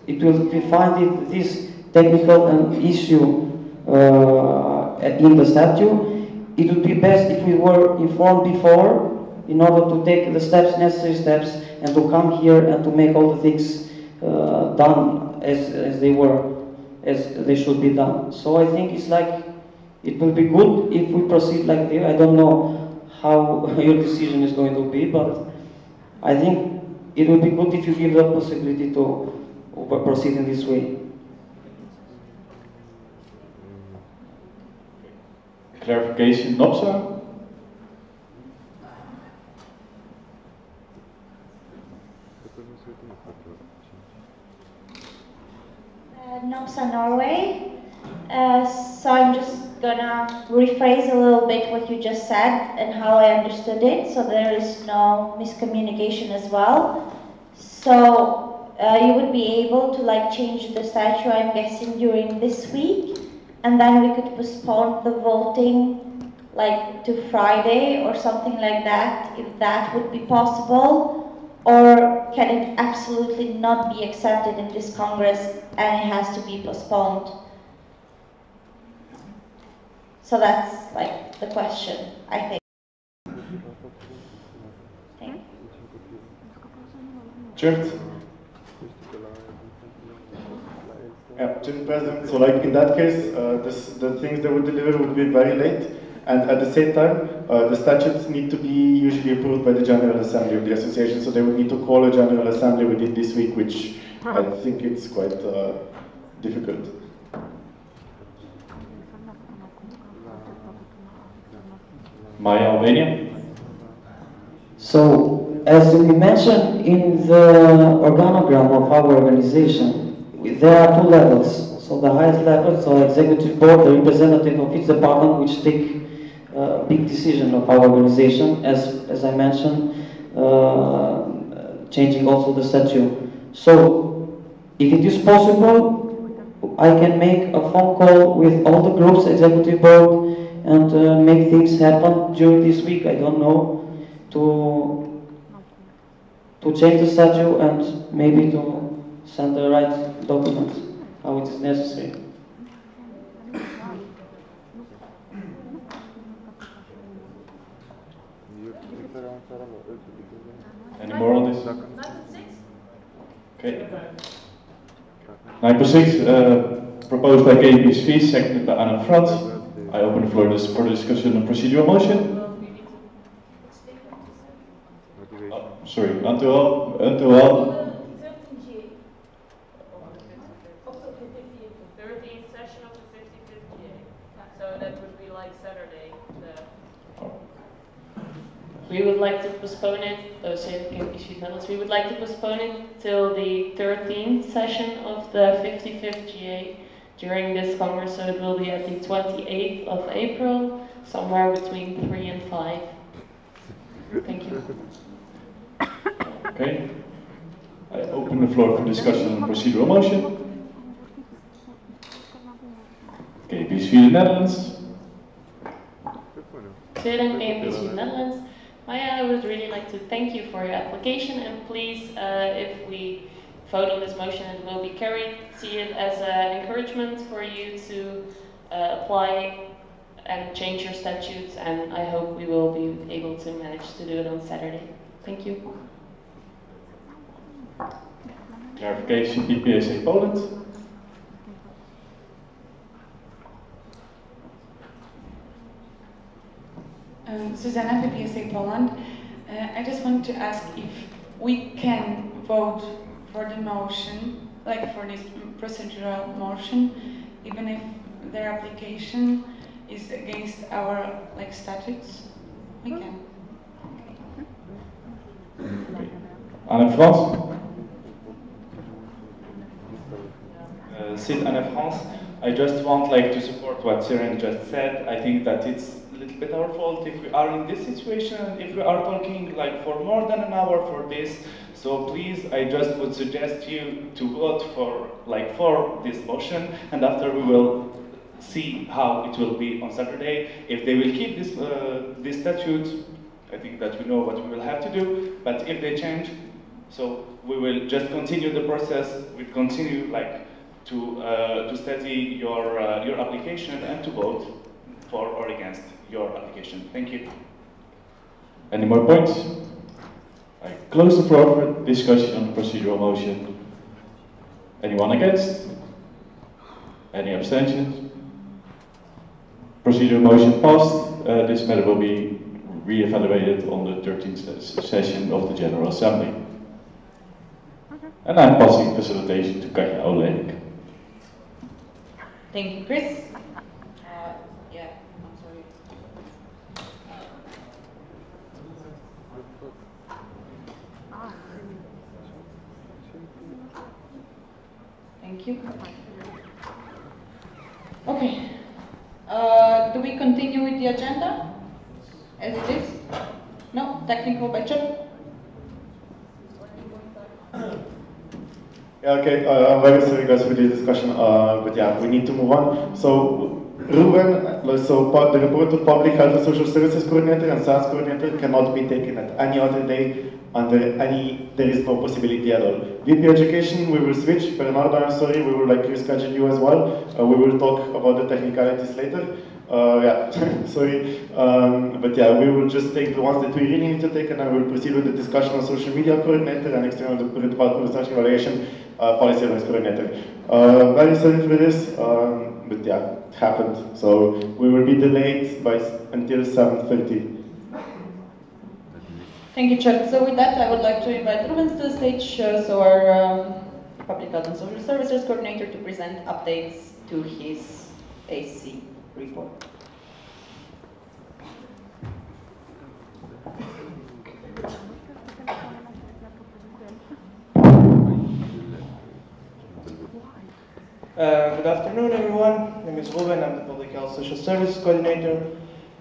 it will be find this technical issue in the statute, it would be best if we were informed before in order to take the necessary steps and to come here and to make all the things done as they should be done. So I think it's like it will be good if we proceed like this. I don't know how your decision is going to be, but I think it will be good if you give the possibility to proceed in this way. Clarification, NOPSA? NOPSA Norway. So I'm just gonna rephrase a little bit what you just said and how I understood it, so there is no miscommunication as well. So you would be able to change the statute, I'm guessing, during this week, and then we could postpone the voting to Friday or something like that, if that would be possible. Or can it absolutely not be accepted in this Congress and it has to be postponed? So that's the question, I think. Chair? Yeah, Chair President, so like in that case, the things they would deliver would be very late, and at the same time, the statutes need to be usually approved by the General Assembly of the association, so they would need to call a General Assembly within this week, which I think it's quite difficult. Maya, Albania? So, as we mentioned in the organogram of our organization, there are 2 levels. So the highest level, so executive board, the representative of each department, which take big decision of our organization, as I mentioned, changing also the statute. So, if it is possible, I can make a phone call with all the groups, executive board, and make things happen during this week. I don't know, to change the statute and maybe to send the right documents how it is necessary. Any more on this? Okay. 9.6, proposed by KPSV, seconded by Anna Frans. I open the floor for the discussion on procedural motion. Oh, sorry, until 13th session of the 55th GA. So that would be like Saturday. We would like to postpone it, we would like to postpone it till the 13th session of the 55th GA during this Congress, so it will be at the 28th of April, somewhere between 3 and 5. Thank you. Okay. I open the floor for discussion on procedural motion. KPSV the Netherlands. Sweden, KPSV Netherlands. Maya, I would really like to thank you for your application, and please, if we vote on this motion and it will be carried, see it as an encouragement for you to apply and change your statutes, and I hope we will be able to manage to do it on Saturday. Thank you. Clarification, EPSA Poland. Susanna, EPSA Poland. I just want to ask if we can vote for the motion, like for this procedural motion, even if their application is against our statutes. We can. Anne France. Sid Anne France. I just want to support what Siren just said. I think that it's a little bit our fault if we are in this situation, if we are talking for more than an hour for this. So please, I just would suggest you to vote for this motion, and after we will see how it will be on Saturday. If they will keep this statute, I think that we know what we will have to do. But if they change, so we will just continue the process. We continue to study your application and to vote for or against your application. Thank you. Any more points? I close the floor for discussion on the procedural motion. Anyone against? Any abstentions? Procedural motion passed. This matter will be re-evaluated on the 13th session of the General Assembly. And I'm passing facilitation to Katja Oleg. Thank you, Chris. Yeah, I'm sorry. Thank you. Okay. Do we continue with the agenda as it is? No? Technical by Chuck? Yeah, okay, I'm very sorry guys for this discussion, but yeah, we need to move on. So, Ruben, the report of Public Health and Social Services Coordinator and SANS Coordinator cannot be taken at any other day there is no possibility at all. VP Education, we will switch. Bernardo, I'm sorry, we will reschedule you as well. We will talk about the technicalities later. Yeah, sorry. But yeah, we will just take the ones that we really need to take, and then we'll proceed with the discussion on social media coordinator and external department research and evaluation policy advice coordinator. Very sorry for this, but yeah, it happened. So we will be delayed by until 7:30. Thank you, Chair. So with that, I would like to invite Ruben to the stage, so our Public Health and Social Services Coordinator, to present updates to his AC report. Good afternoon, everyone. My name is Ruben. I'm the Public Health Social Services Coordinator.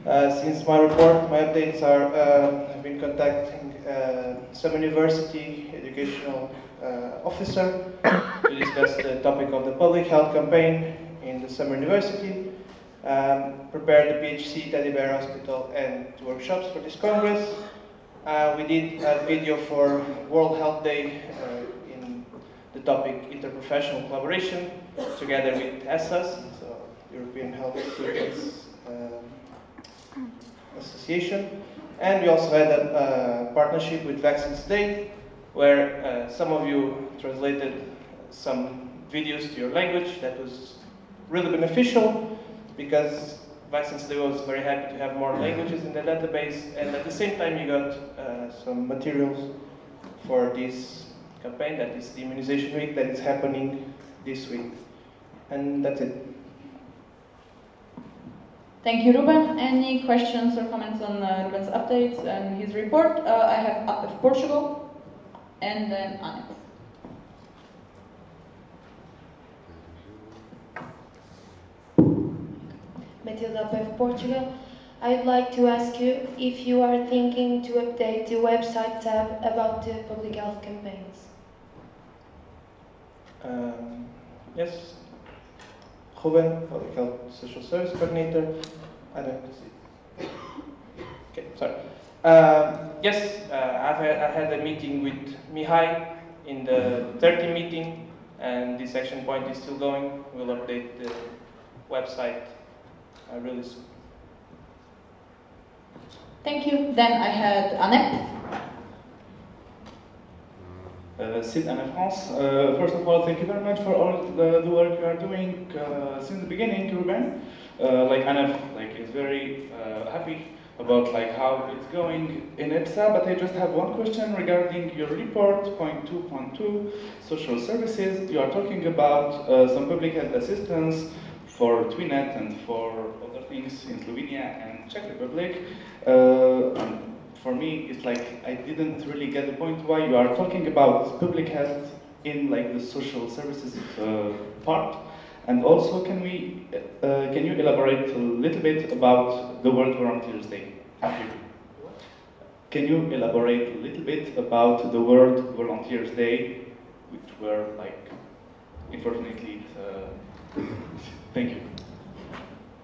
Since my report, my updates are, I've been contacting some university educational officer to discuss the topic of the public health campaign in the summer university, prepared the PHC Teddy Bear Hospital and 2 workshops for this Congress. We did a video for World Health Day in the topic interprofessional collaboration together with EPSA, so European Health Students Association. And we also had a partnership with Vaccines Today, where some of you translated some videos to your language. That was really beneficial because Vaccines Today was very happy to have more languages in the database, and at the same time you got some materials for this campaign, that is the immunization week that is happening this week. And that's it. Thank you, Ruben. Any questions or comments on Ruben's updates and his report? I have APF Portugal, and then Annette. Matilda APF Portugal. I'd like to ask you if you are thinking to update the website tab about the public health campaigns. Yes. Ruben, Public Health Social Service Coordinator. I don't see. Okay, sorry. Yes, I had a meeting with Mihai in the 30 meeting, and this action point is still going. We'll update the website really soon. Thank you. Then I had Annette. Sid Anne France. First of all, thank you very much for all the work you are doing since the beginning, Ruben. Like Anne, is very happy about how it's going in EPSA, but I just have one question regarding your report, point 2.2, social services. You are talking about some public health assistance for TWINET and for other things in Slovenia and Czech Republic. For me, it's I didn't really get the point why you are talking about public health in the social services part. And also, can you elaborate a little bit about the World Volunteers Day? Can you elaborate a little bit about the World Volunteers Day, which were unfortunately, thank you.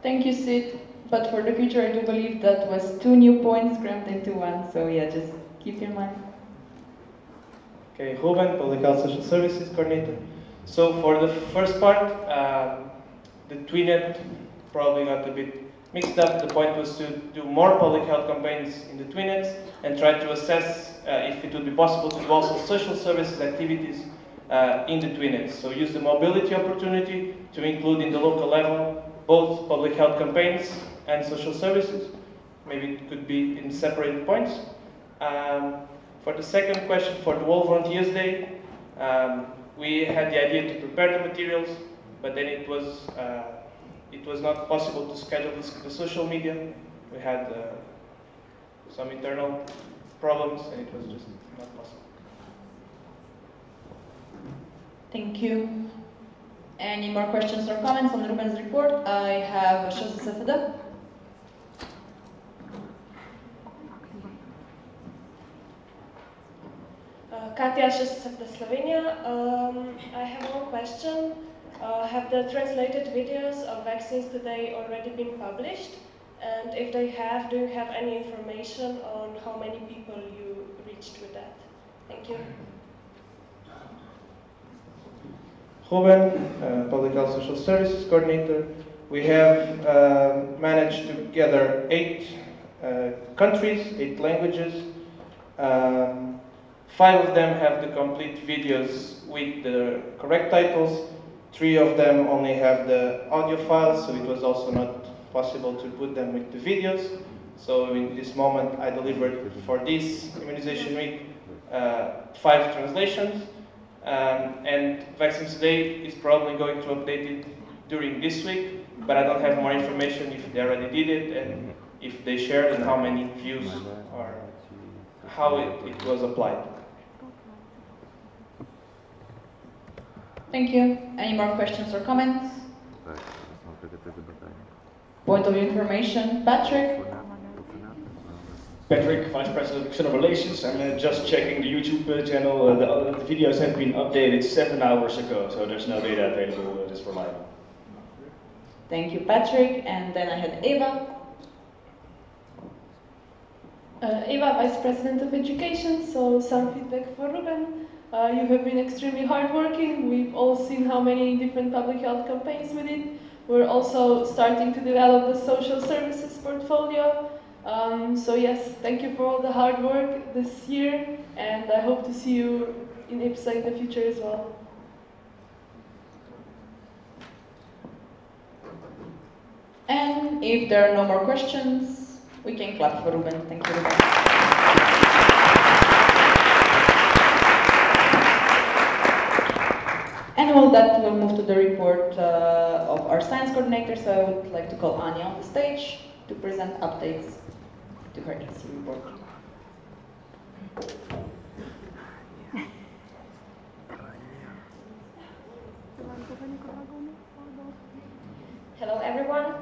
Thank you, Sid. But for the future, I do believe that was 2 new points crammed into one. So yeah, just keep in mind. Okay, Ruben, Public Health Social Services Coordinator. So for the first part, the TWINET probably got a bit mixed up. The point was to do more public health campaigns in the TWINETs and try to assess if it would be possible to do also social services activities in the TWINETs. So use the mobility opportunity to include in the local level both public health campaigns and social services. Maybe it could be in separate points. For the second question, for the World Volunteers Day, we had the idea to prepare the materials, but then it was not possible to schedule the social media. We had some internal problems, and it was just not possible. Thank you. Any more questions or comments on Ruben's report? I have Shazza. Katja Šestak, Slovenia. I have one question. Have the translated videos of Vaccines Today already been published? And if they have, do you have any information on how many people you reached with that? Thank you. Ruben, Public Health Social Services Coordinator. We have managed to gather 8 countries, 8 languages. 5 of them have the complete videos with the correct titles. 3 of them only have the audio files, so it was also not possible to put them with the videos. So in this moment, I delivered for this immunization week 5 translations. And Vaccines Today is probably going to update it during this week, but I don't have more information if they already did it and if they shared and how many views or how it was applied. Thank you. Any more questions or comments? Point of information, Patrick? Patrick, Vice President of External Relations. I'm just checking the YouTube channel. The videos have been updated 7 hours ago, so there's no data available just for live. Thank you, Patrick. And then I had Eva. Eva, Vice President of Education, so some feedback for Ruben. You have been extremely hardworking. We've all seen how many different public health campaigns we did. We're also starting to develop the social services portfolio. So yes, thank you for all the hard work this year, and I hope to see you in EPSA in the future as well. And if there are no more questions, we can clap for Ruben. Thank you, Ruben. And with that, we'll move to the report of our science coordinator. So I would like to call Anya on the stage to present updates to her EPSA report. Hello everyone.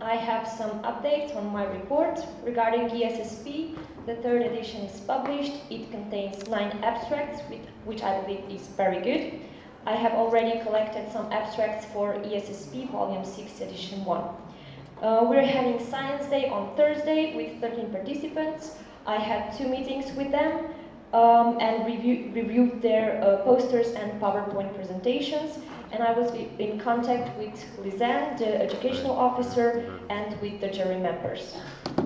I have some updates on my report regarding ESSP. The 3rd edition is published. It contains 9 abstracts, which I believe is very good. I have already collected some abstracts for ESSP Volume 6 Edition 1. We're having Science Day on Thursday with 13 participants. I had 2 meetings with them and reviewed their posters and PowerPoint presentations. And I was in contact with Lizanne, the educational officer, and with the jury members.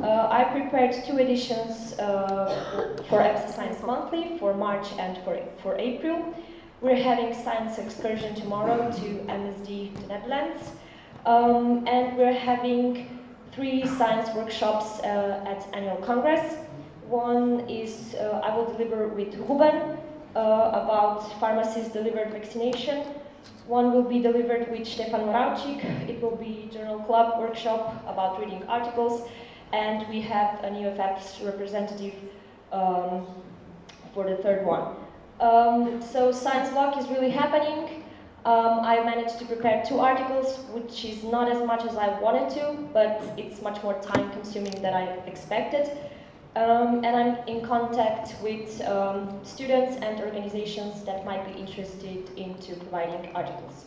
I prepared 2 editions for EPSA Science Monthly for March and for April. We're having science excursion tomorrow to MSD, the Netherlands. And we're having 3 science workshops at Annual Congress. One is I will deliver with Ruben about pharmacist-delivered vaccination. One will be delivered with Stefan Moravcik. It will be Journal Club workshop about reading articles. And we have an UFAPS representative for the 3rd one. So Science Block is really happening. I managed to prepare 2 articles, which is not as much as I wanted to, but it's much more time consuming than I expected. And I'm in contact with students and organizations that might be interested into providing articles.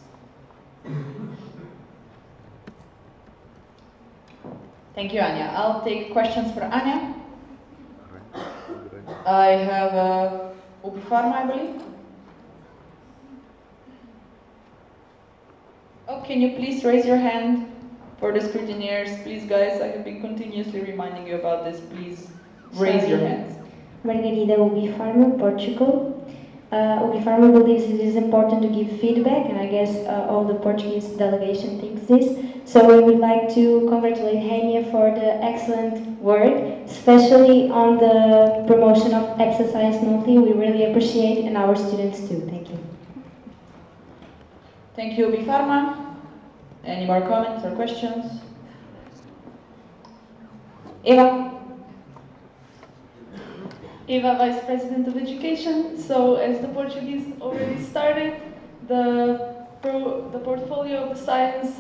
Thank you, Anya. I'll take questions for Anya. I have Ubi Pharma, I believe. Oh, can you please raise your hand for the scrutineers? Please, guys, I have been continuously reminding you about this. Please raise your hands. Margarida, Ubi Pharma, Portugal. Ubi Pharma believes it is important to give feedback, and I guess all the Portuguese delegation thinks this. So we would like to congratulate Hania for the excellent work, especially on the promotion of EPSA Science Monthly. We really appreciate it, and our students too. Thank you. Thank you, Ubi Pharma. Any more comments or questions? Eva. Eva, Vice President of Education. So as the Portuguese already started, the portfolio of the science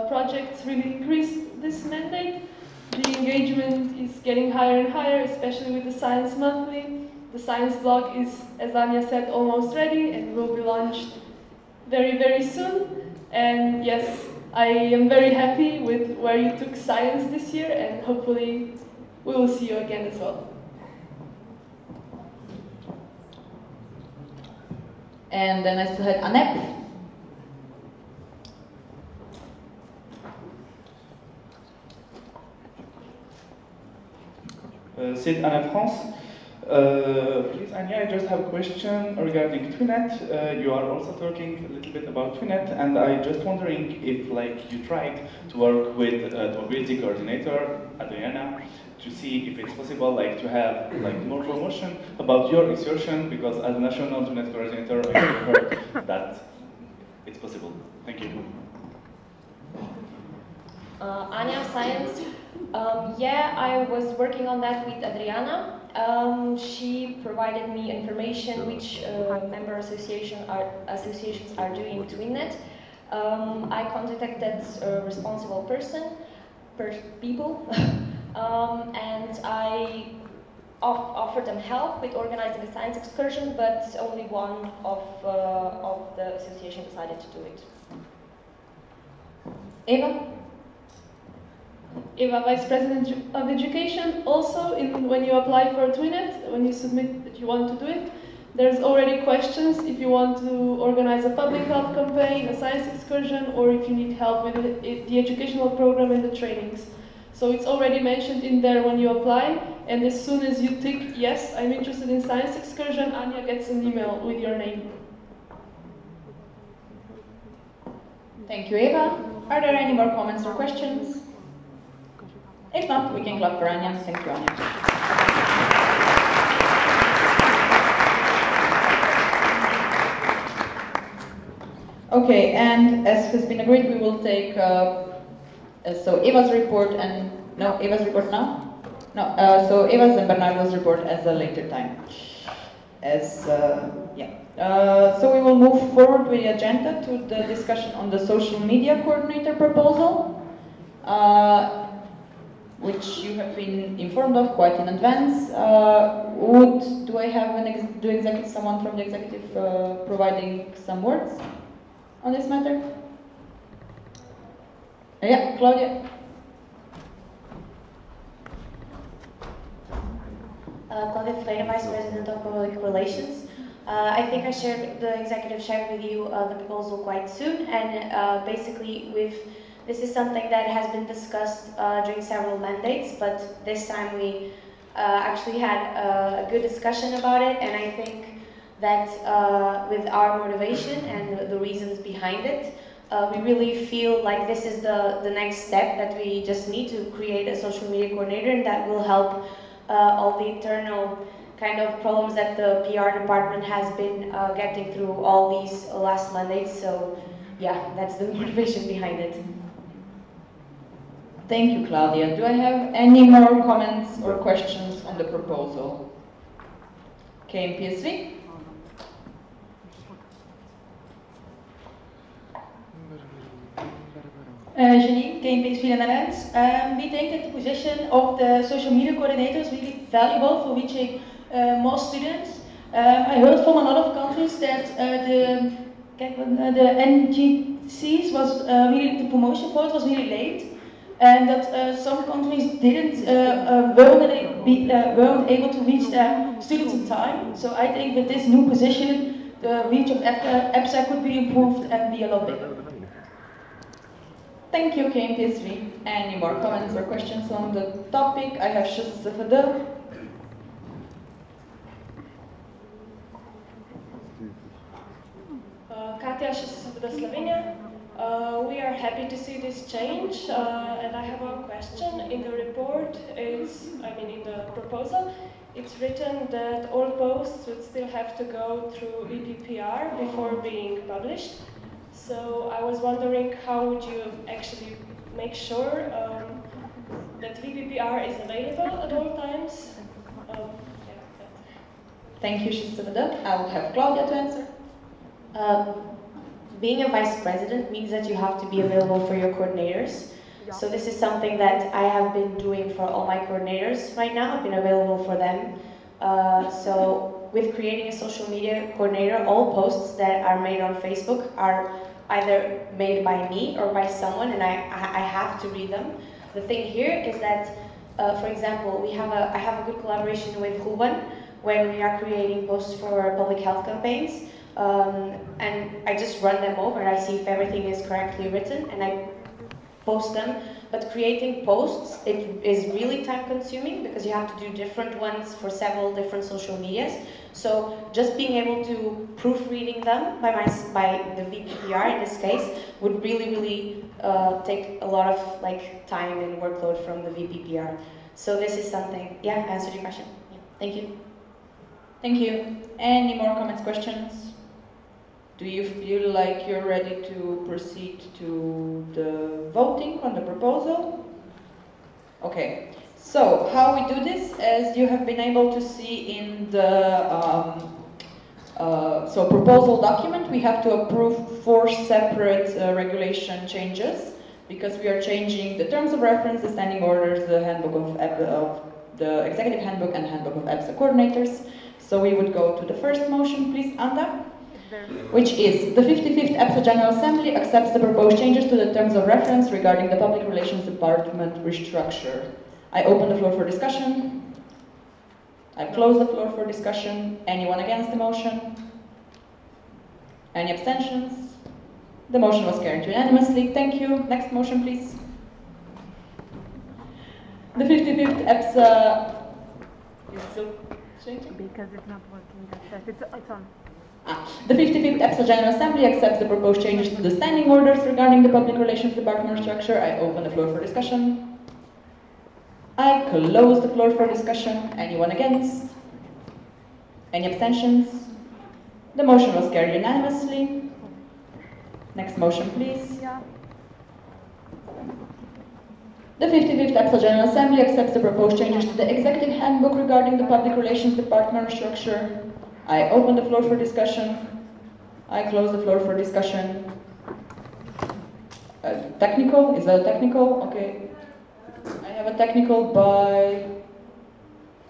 projects really increased this mandate. The engagement is getting higher and higher, especially with the Science Monthly. The science blog is, as Anya said, almost ready and will be launched very, very soon. And yes, I am very happy with where you took science this year, and hopefully we will see you again as well. And then I still had Annette. Site Anna France. Please, Anya, I just have a question regarding Twinet. You are also talking a little bit about Twinet, and I just wondering if, like, you tried to work with the mobility coordinator, Adriana, to see if it's possible, like, to have like more promotion about your exertion, because as national Twinet coordinator, I heard that it's possible. Thank you. Anya Science. Yeah, I was working on that with Adriana. She provided me information which member associations are doing Twinnet. I contacted a responsible people, and I offered them help with organizing a science excursion, but only one of the association decided to do it. Eva? Eva, Vice President of Education. Also, when you apply for Twinet, when you submit that you want to do it, there's already questions if you want to organize a public health campaign, a science excursion, or if you need help with the educational program and the trainings. So it's already mentioned in there when you apply, and as soon as you tick, yes, I'm interested in science excursion, Anya gets an email with your name. Thank you, Eva. Are there any more comments or questions? If not, we can clap for Anya. Thank you, Anya. Okay, and as has been agreed, we will take so Eva's report and no, Eva's report now. No, so Eva's and Bernardo's report as a later time. So we will move forward with the agenda to the discussion on the social media coordinator proposal, which you have been informed of quite in advance. Do I have someone from the executive providing some words on this matter? Yeah, Claudia. Claudia Freire, Vice President of Public Relations. I think the executive shared with you the proposal quite soon, and basically this is something that has been discussed during several mandates, but this time we actually had a good discussion about it, and I think that with our motivation and the reasons behind it, we really feel like this is the next step that we just need to create a social media coordinator, and that will help all the internal kind of problems that the PR department has been getting through all these last mandates. So yeah, that's the motivation behind it. Thank you, Claudia. Do I have any more comments or questions on the proposal? KMPSV? Janine, KMPSV Netherlands. We think that the position of the social media coordinator is really valuable for reaching more students. I heard from a lot of countries that the NGCs was really, the promotion for it was really late, and that some countries weren't able to reach their students in time. So I think with this new position, the reach of EPSA could be improved and be a lot bigger. Thank you, KMPSV. Any more comments or questions on the topic? I have Shusafada. Katja Shusafada, Slovenia. We are happy to see this change, and I have one question. In the report, in the proposal, it's written that all posts would still have to go through EPPR before being published. So I was wondering, how would you actually make sure that VPPR is available at all times? Thank you, Shusafada. I will have Claudia to answer. Being a vice president means that you have to be available for your coordinators. So this is something that I have been doing for all my coordinators right now. I've been available for them. So with creating a social media coordinator, all posts that are made on Facebook are either made by me or by someone, and I have to read them. The thing here is that, for example, I have a good collaboration with Ruben when we are creating posts for public health campaigns. And I just run them over and I see if everything is correctly written, and I post them but creating posts, it is really time consuming because you have to do different ones for several different social medias. So just being able to proofreading them by the VPPR in this case would really take a lot of time and workload from the VPPR. So this is something, yeah, answered your question. Yeah. Thank you. Thank you. Any more comments, questions? Do you feel like you're ready to proceed to the voting on the proposal? Okay. So, how we do this, as you have been able to see in the proposal document, we have to approve 4 separate regulation changes because we are changing the terms of reference, the standing orders, the handbook of the executive handbook and handbook of EPSA coordinators. So we would go to the first motion, please, Anda, which is the 55th EPSA General Assembly accepts the proposed changes to the terms of reference regarding the Public Relations Department restructure. I open the floor for discussion. I close the floor for discussion. Anyone against the motion? Any abstentions? The motion was carried unanimously. Thank you. Next motion, please. The 55th EPSA is still changing? Because it's not working. It's on. The 55th EPSA General Assembly accepts the proposed changes to the standing orders regarding the Public Relations Department structure. I open the floor for discussion. I close the floor for discussion. Anyone against? Any abstentions? The motion was carried unanimously. Next motion, please. The 55th EPSA General Assembly accepts the proposed changes to the Executive Handbook regarding the Public Relations Department structure. I open the floor for discussion. I close the floor for discussion. Technical? Is that a technical? Okay. I have a technical by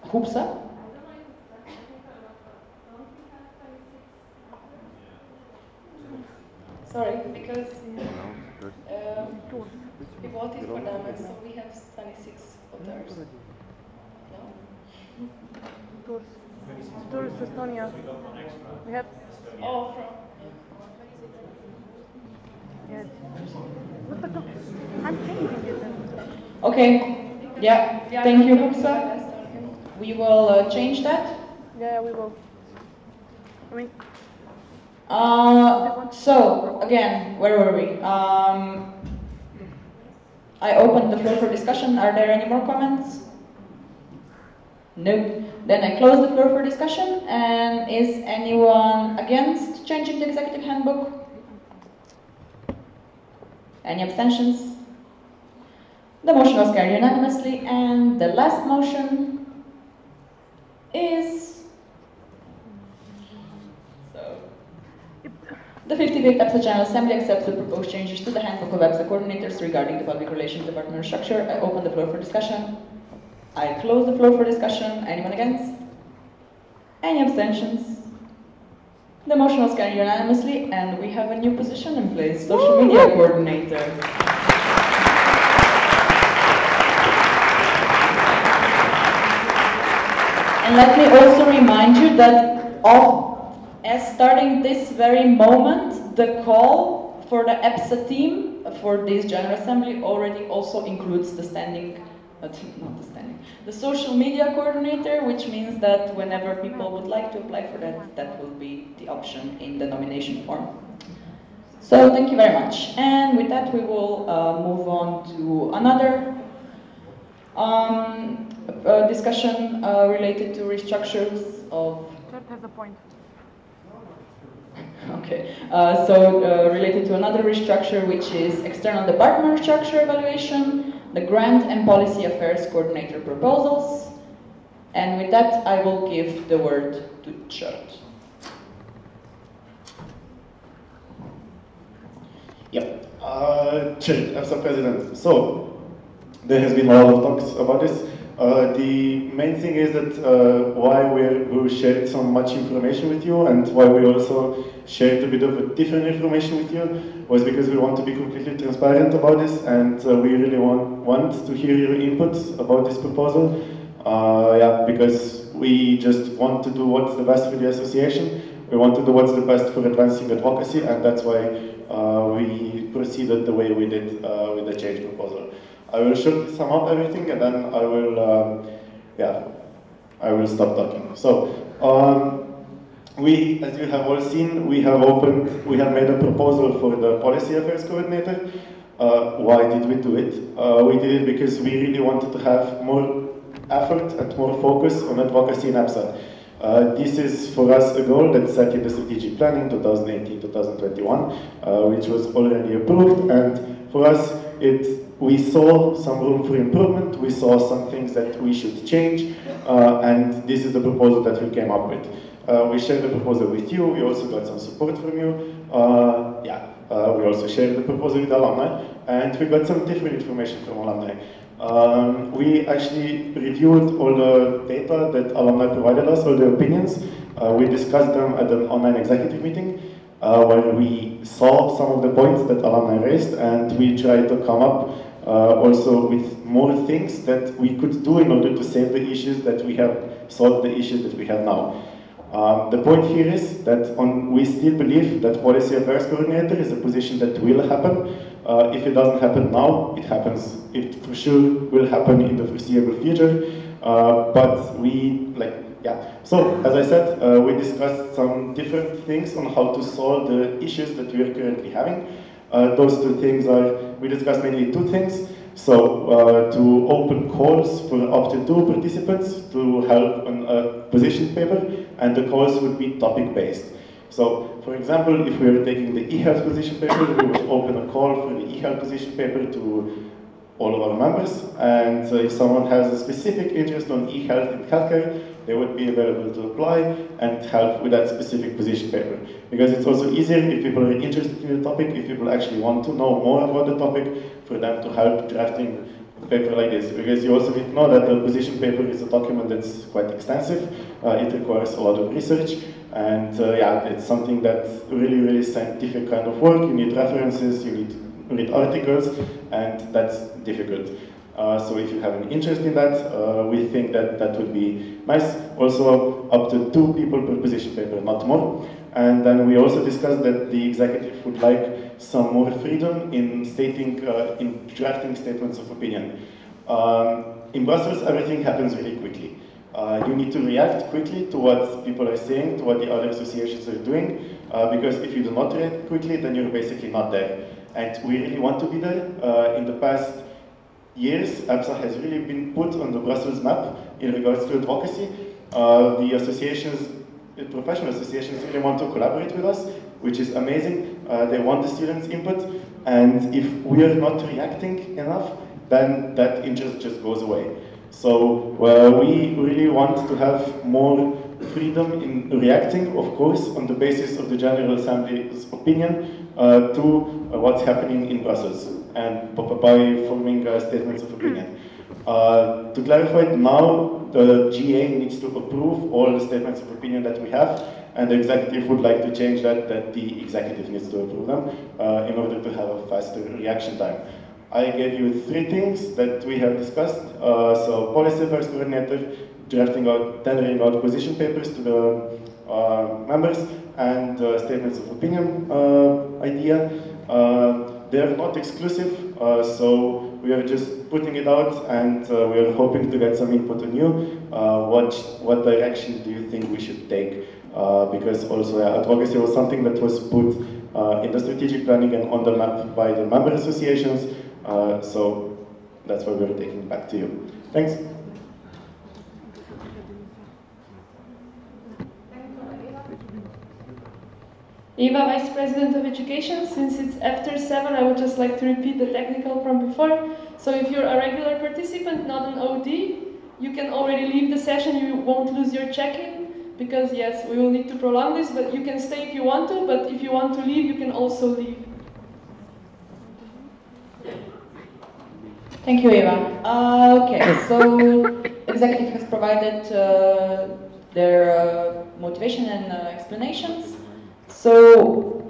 EPSA. Sorry, because we voted for them, and so we have 26 voters. No? Tours Estonia. We have. Oh, from. Yes. What the fuck? I'm changing it. Okay. Yeah. Thank you, EPSA. We will change that. Yeah, we will. I mean. So, again, where were we? I opened the floor for discussion. Are there any more comments? No. Then I close the floor for discussion. And is anyone against changing the executive handbook? Any abstentions? The motion was carried unanimously. And the last motion is... The 55th EPSA General Assembly accepts the proposed changes to the handbook of EPSA coordinators regarding the Public Relations Department structure. I open the floor for discussion. I close the floor for discussion. Anyone against? Any abstentions? The motion was carried unanimously, and we have a new position in place, social media coordinator. And let me also remind you that as starting this very moment, the call for the EPSA team for this General Assembly already also includes the the social media coordinator, which means that whenever people would like to apply for that, that will be the option in the nomination form. So thank you very much. And with that, we will move on to another discussion related to restructures of... Kurt has a point. Okay, related to another restructure, which is external department structure evaluation, the grant and policy affairs coordinator proposals. And with that, I will give the word to Kurt. Yep, Chair, EPSA President. So, there has been a lot of talks about this. The main thing is that why we shared so much information with you and why we also shared a bit of a different information with you was because we want to be completely transparent about this, and we really want to hear your input about this proposal. Because we just want to do what's the best for the association. We want to do what's the best for advancing advocacy, and that's why we proceeded the way we did with the change proposal. I will shortly sum up everything, and then I will, I will stop talking. So, we, as you have all seen, we have made a proposal for the Policy Affairs Coordinator. Why did we do it? We did it because we really wanted to have more effort and more focus on advocacy in EPSA. This is for us a goal that's set in the strategic planning 2018-2021, which was already approved, and for us we saw some room for improvement, we saw some things that we should change, and this is the proposal that we came up with. We shared the proposal with you, we also got some support from you, we also shared the proposal with alumni, and we got some different information from alumni. We actually reviewed all the data that alumni provided us, all the opinions. We discussed them at an online executive meeting, where we saw some of the points that alumni raised, and we tried to come up also with more things that we could do in order to save the issues that we have, solve the issues that we have now. The point here is that we still believe that Policy Affairs Coordinator is a position that will happen. If it doesn't happen now, it for sure will happen in the foreseeable future. But so as I said, we discussed some different things on how to solve the issues that we are currently having. Those two things are, we discussed mainly two things. So, to open calls for up to 2 participants to help on a position paper, and the calls would be topic-based. So, for example, if we are taking the e-health position paper, we would open a call for the e-health position paper to all of our members, and if someone has a specific interest on e-health in healthcare, they would be available to apply and help with that specific position paper. Because it's also easier if people are interested in the topic, if people actually want to know more about the topic, for them to help drafting a paper like this. Because you also need to know that the position paper is a document that's quite extensive, it requires a lot of research, and it's something that's really scientific kind of work. You need references, you need to read articles, and that's difficult. So if you have an interest in that, we think that that would be nice. Also, up to 2 people per position paper, not more. And then we also discussed that the executive would like some more freedom in in drafting statements of opinion. In Brussels, everything happens really quickly. You need to react quickly to what people are saying, to what the other associations are doing, because if you do not react quickly, then you're basically not there. And we really want to be there. In the past years, EPSA has really been put on the Brussels map in regards to advocacy. The associations, the professional associations really want to collaborate with us, which is amazing. They want the students' input, and if we are not reacting enough, then that interest just goes away. So we really want to have more freedom in reacting, of course, on the basis of the General Assembly's opinion to what's happening in Brussels, and by forming statements of opinion. To clarify, now the GA needs to approve all the statements of opinion that we have, and the executive would like to change that the executive needs to approve them in order to have a faster reaction time. I gave you 3 things that we have discussed. So Policy Affairs Coordinator, tendering out position papers to the members, and statements of opinion idea. They are not exclusive, so we are just putting it out, and we are hoping to get some input on you. What direction do you think we should take? Because also advocacy was something that was put in the strategic planning and on the map by the member associations, so that's why we're taking it back to you. Thanks. Eva, Vice President of Education. Since it's after 7, I would just like to repeat the technical from before. So if you're a regular participant, not an OD, you can already leave the session. You won't lose your check-in, because yes, we will need to prolong this, but you can stay if you want to, but if you want to leave, you can also leave. Thank you, Eva. Okay, so executive has provided their motivation and explanations. So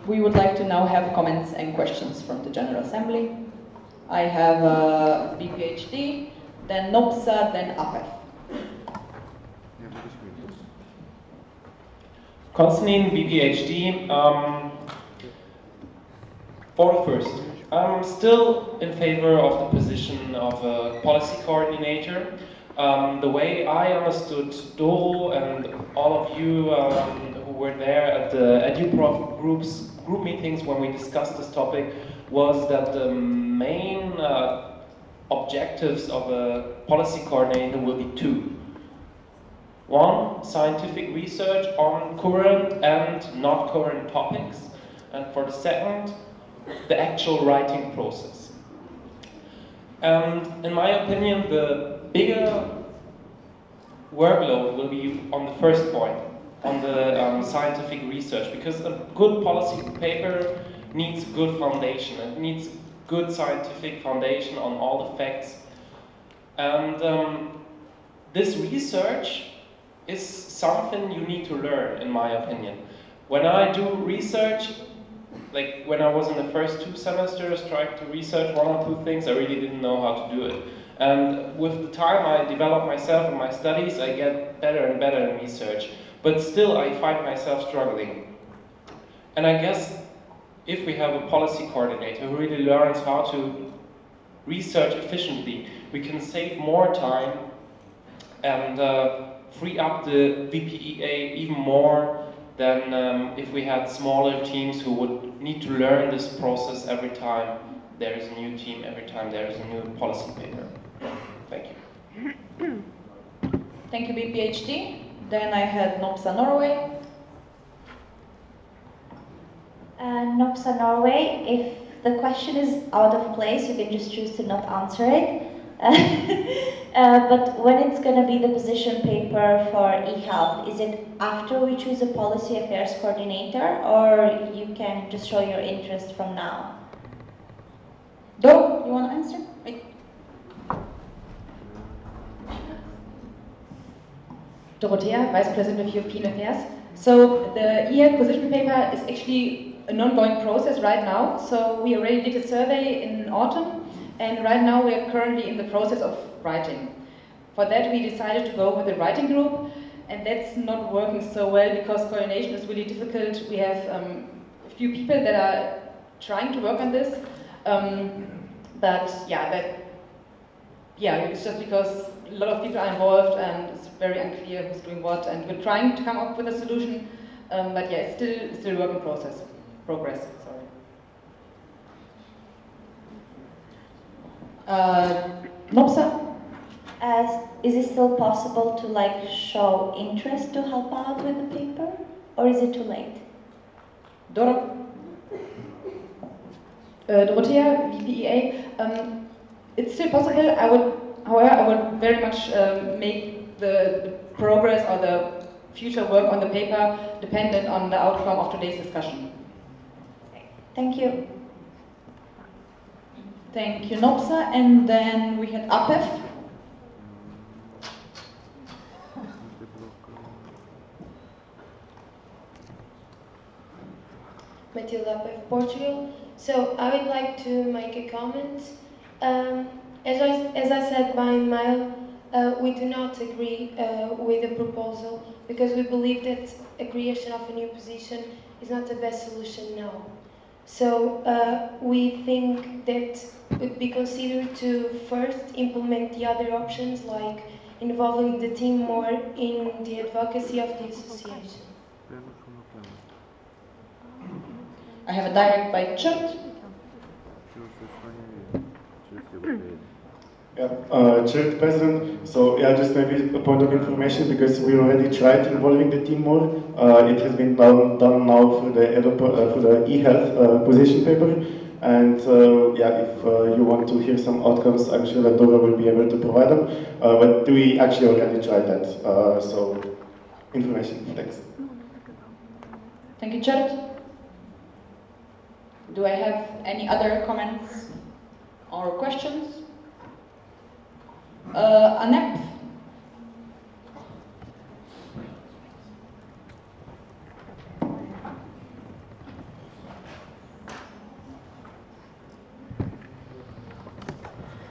we would like to now have comments and questions from the General Assembly. I have BPHD, then NOPSA, then AFEF. Concerning BPHD, for the first, I'm still in favor of the position of a policy coordinator. The way I understood Doro and all of you who were there at the EduProf group meetings when we discussed this topic was that the main objectives of a policy coordinator will be two. One, scientific research on current and not current topics. And for the second, the actual writing process. And in my opinion, the bigger workload will be on the first point, on the scientific research, because a good policy paper needs a good foundation. It needs good scientific foundation on all the facts. And this research is something you need to learn, in my opinion. When I do research, like when I was in the first 2 semesters trying to research 1 or 2 things, I really didn't know how to do it. And with the time I develop myself in my studies, I get better and better in research. But still I find myself struggling. And I guess if we have a policy coordinator who really learns how to research efficiently, we can save more time and free up the VPEA even more than if we had smaller teams who would need to learn this process every time there is a new team, every time there is a new policy paper. Thank you. Thank you, BPHD. Then I had NOPSA Norway. NOPSA Norway, if the question is out of place, you can just choose to not answer it. But when it's going to be the position paper for eHealth, is it after we choose a policy affairs coordinator, or you can just show your interest from now? Do, you want to answer? Wait. Dorothea, Vice President of European Affairs. So the eHealth position paper is actually an ongoing process right now. So we already did a survey in autumn. And right now we are currently in the process of writing. For that we decided to go with a writing group, and that's not working so well because coordination is really difficult. We have a few people that are trying to work on this, but it's just because a lot of people are involved and it's very unclear who's doing what, and we're trying to come up with a solution, but yeah, it's still a work in progress. NOPSA? Is it still possible to show interest to help out with the paper, or is it too late? Dorothea, VPEA. It's still possible. However, I would very much make the progress or the future work on the paper dependent on the outcome of today's discussion. Thank you. Thank you, NOPSA. And then we had APEF. Matilda APEF, Portugal. So I would like to make a comment. As I said by email, we do not agree with the proposal because we believe that a creation of a new position is not the best solution now. So we think that it would be considered to first implement the other options, like involving the team more in the advocacy of the association. I have a direct by Chert. Chair President, so just maybe a point of information because we already tried involving the team more. It has been done now for the eHealth position paper, and if you want to hear some outcomes, I'm sure that Dora will be able to provide them. But we actually already tried that, so information. Thanks. Thank you, Chert. Do I have any other comments or questions? ANEP.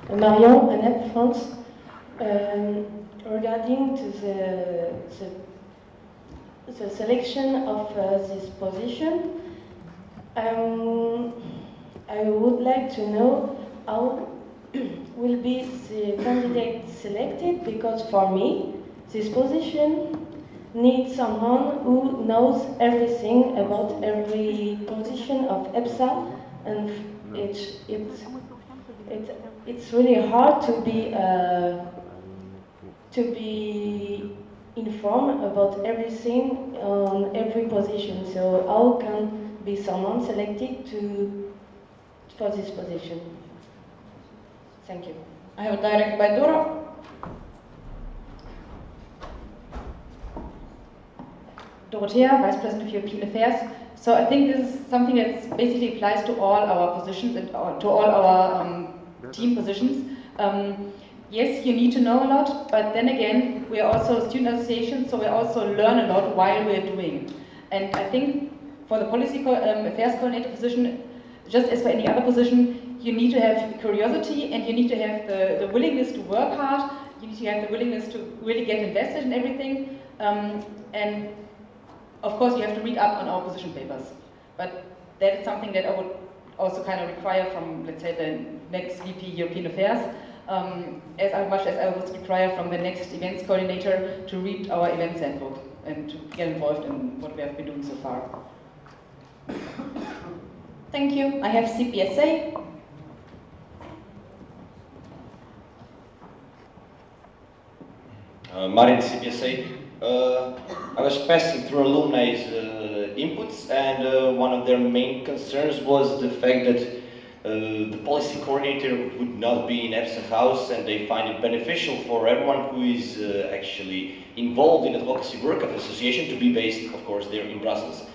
Marion, ANEP, France. Regarding to the selection of this position, I I would like to know how will be the candidate selected, because for me, this position needs someone who knows everything about every position of EPSA, and it's really hard to be informed about everything on every position. So how can be someone selected for this position? Thank you. I have a direct by Dora. Dorothea, Vice President of European Affairs. So I think this is something that basically applies to all our positions and to all our team positions. Yes, you need to know a lot, but then again, we are also a student association, so we also learn a lot while we're doing. And I think for the policy affairs coordinator position, just as for any other position, you need to have curiosity and you need to have the willingness to work hard. You need to have the willingness to really get invested in everything. And of course, you have to read up on our position papers. But that is something that I would also kind of require from, let's say, the next VP European Affairs, as much as I would require from the next events coordinator to read our events handbook and to get involved in what we have been doing so far. Thank you. I have CPSA. Marin, CPSA. I was passing through alumni's inputs, and one of their main concerns was the fact that the policy coordinator would not be in EPSA house, and they find it beneficial for everyone who is actually involved in advocacy work of the association to be based, of course, there in Brussels.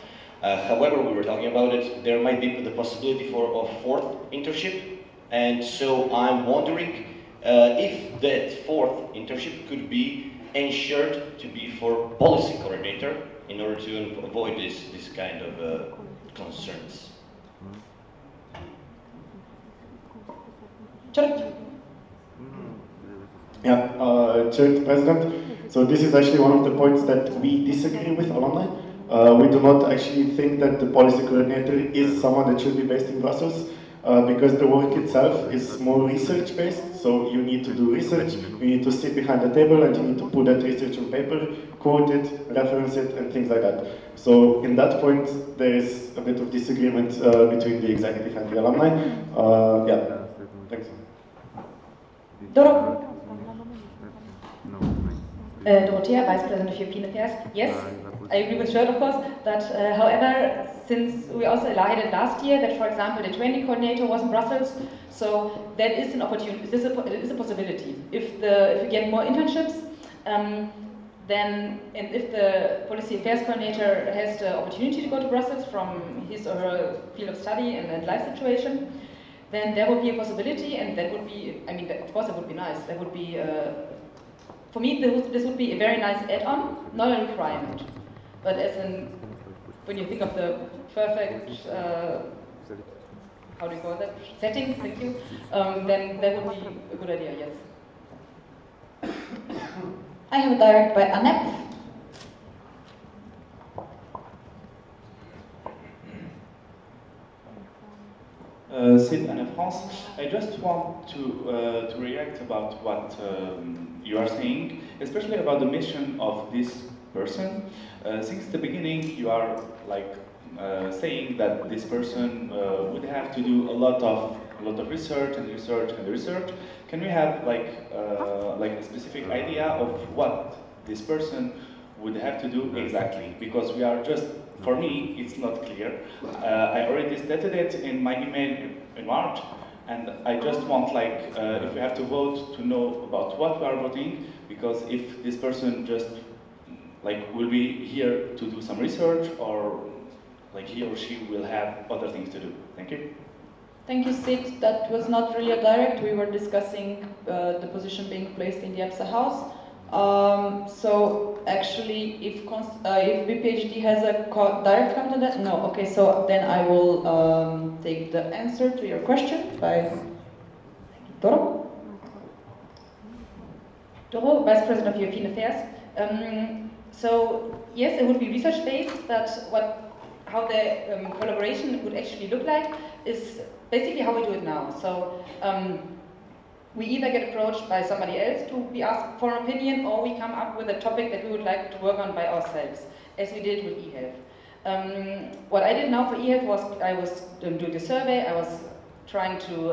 However, we were talking about it, there might be the possibility for a fourth internship, and so I'm wondering if that fourth internship could be ensured to be for policy coordinator in order to avoid this kind of concerns. Yeah, Chair, President. So this is actually one of the points that we disagree with alumni. We do not actually think that the policy coordinator is someone that should be based in Brussels, because the work itself is more research-based. So you need to do research, you need to sit behind the table, and you need to put that research on paper, quote it, reference it, and things like that. So in that point, there is a bit of disagreement between the executive and the alumni. Yeah, thanks. Doro. Dorothea, Vice President of European Affairs. Yes, I agree with Shirt, of course, but however, since we also highlighted last year that, for example, the training coordinator was in Brussels, so that is an opportunity, it is a possibility. If we get more internships, then, and if the policy affairs coordinator has the opportunity to go to Brussels from his or her field of study and life situation, then there would be a possibility, and that would be, I mean, of course, that would be nice. That would be, for me, this would be a very nice add-on, not a requirement. But as in, when you think of the perfect, how do you call that, setting, thank you, then that would be a good idea, yes. I have a direct by Annette. Sid Anne France, I just want to react about what you are saying, especially about the mission of this person. Since the beginning, you are like saying that this person would have to do a lot of research and research and research. Can we have like a specific idea of what this person would have to do exactly? Because we are just, for me, it's not clear. I already stated it in my email in March, and I just want, like, if we have to vote, to know about what we are voting, because if this person just, like, will be here to do some research, or, like, he or she will have other things to do. Thank you. Thank you, Sid. That was not really a direct. We were discussing the position being placed in the EPSA house. So actually, if VPHD has a direct comment on that, no. Okay, so then I will take the answer to your question by Doro. Doro, Vice President of European Affairs. So yes, it would be research-based, but what how the collaboration would actually look like is basically how we do it now. So we either get approached by somebody else to be asked for an opinion, or we come up with a topic that we would like to work on by ourselves, as we did with eHealth. What I did now for eHealth was I was doing the survey, I was trying to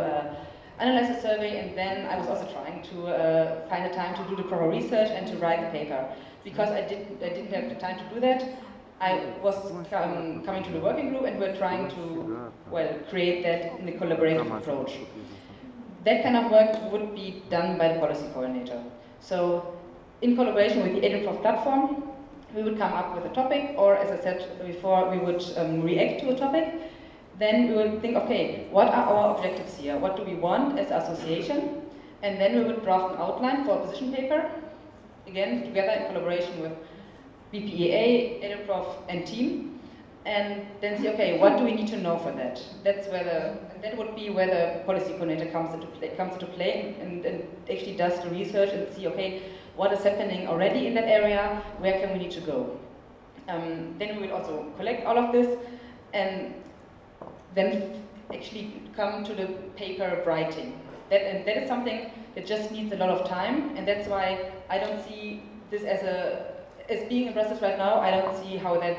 analyze the survey, and then I was also trying to find the time to do the proper research and to write the paper. Because I didn't have the time to do that, I was coming to the working group, and we're trying to, well, create that in a collaborative approach. That kind of work would be done by the policy coordinator. So in collaboration with the EduProf platform, we would come up with a topic, or as I said before, we would react to a topic. Then we would think, okay, what are our objectives here? What do we want as association? And then we would draft an outline for a position paper, again, together in collaboration with BPEA, EduProf, and team. And then see, okay, what do we need to know for that? That would be where the policy coordinator comes into play and actually does the research and see, okay, what is happening already in that area, where can we need to go? Then we will also collect all of this and then actually come to the paper writing. And that is something that just needs a lot of time, and that's why I don't see this as being in process right now. I don't see how that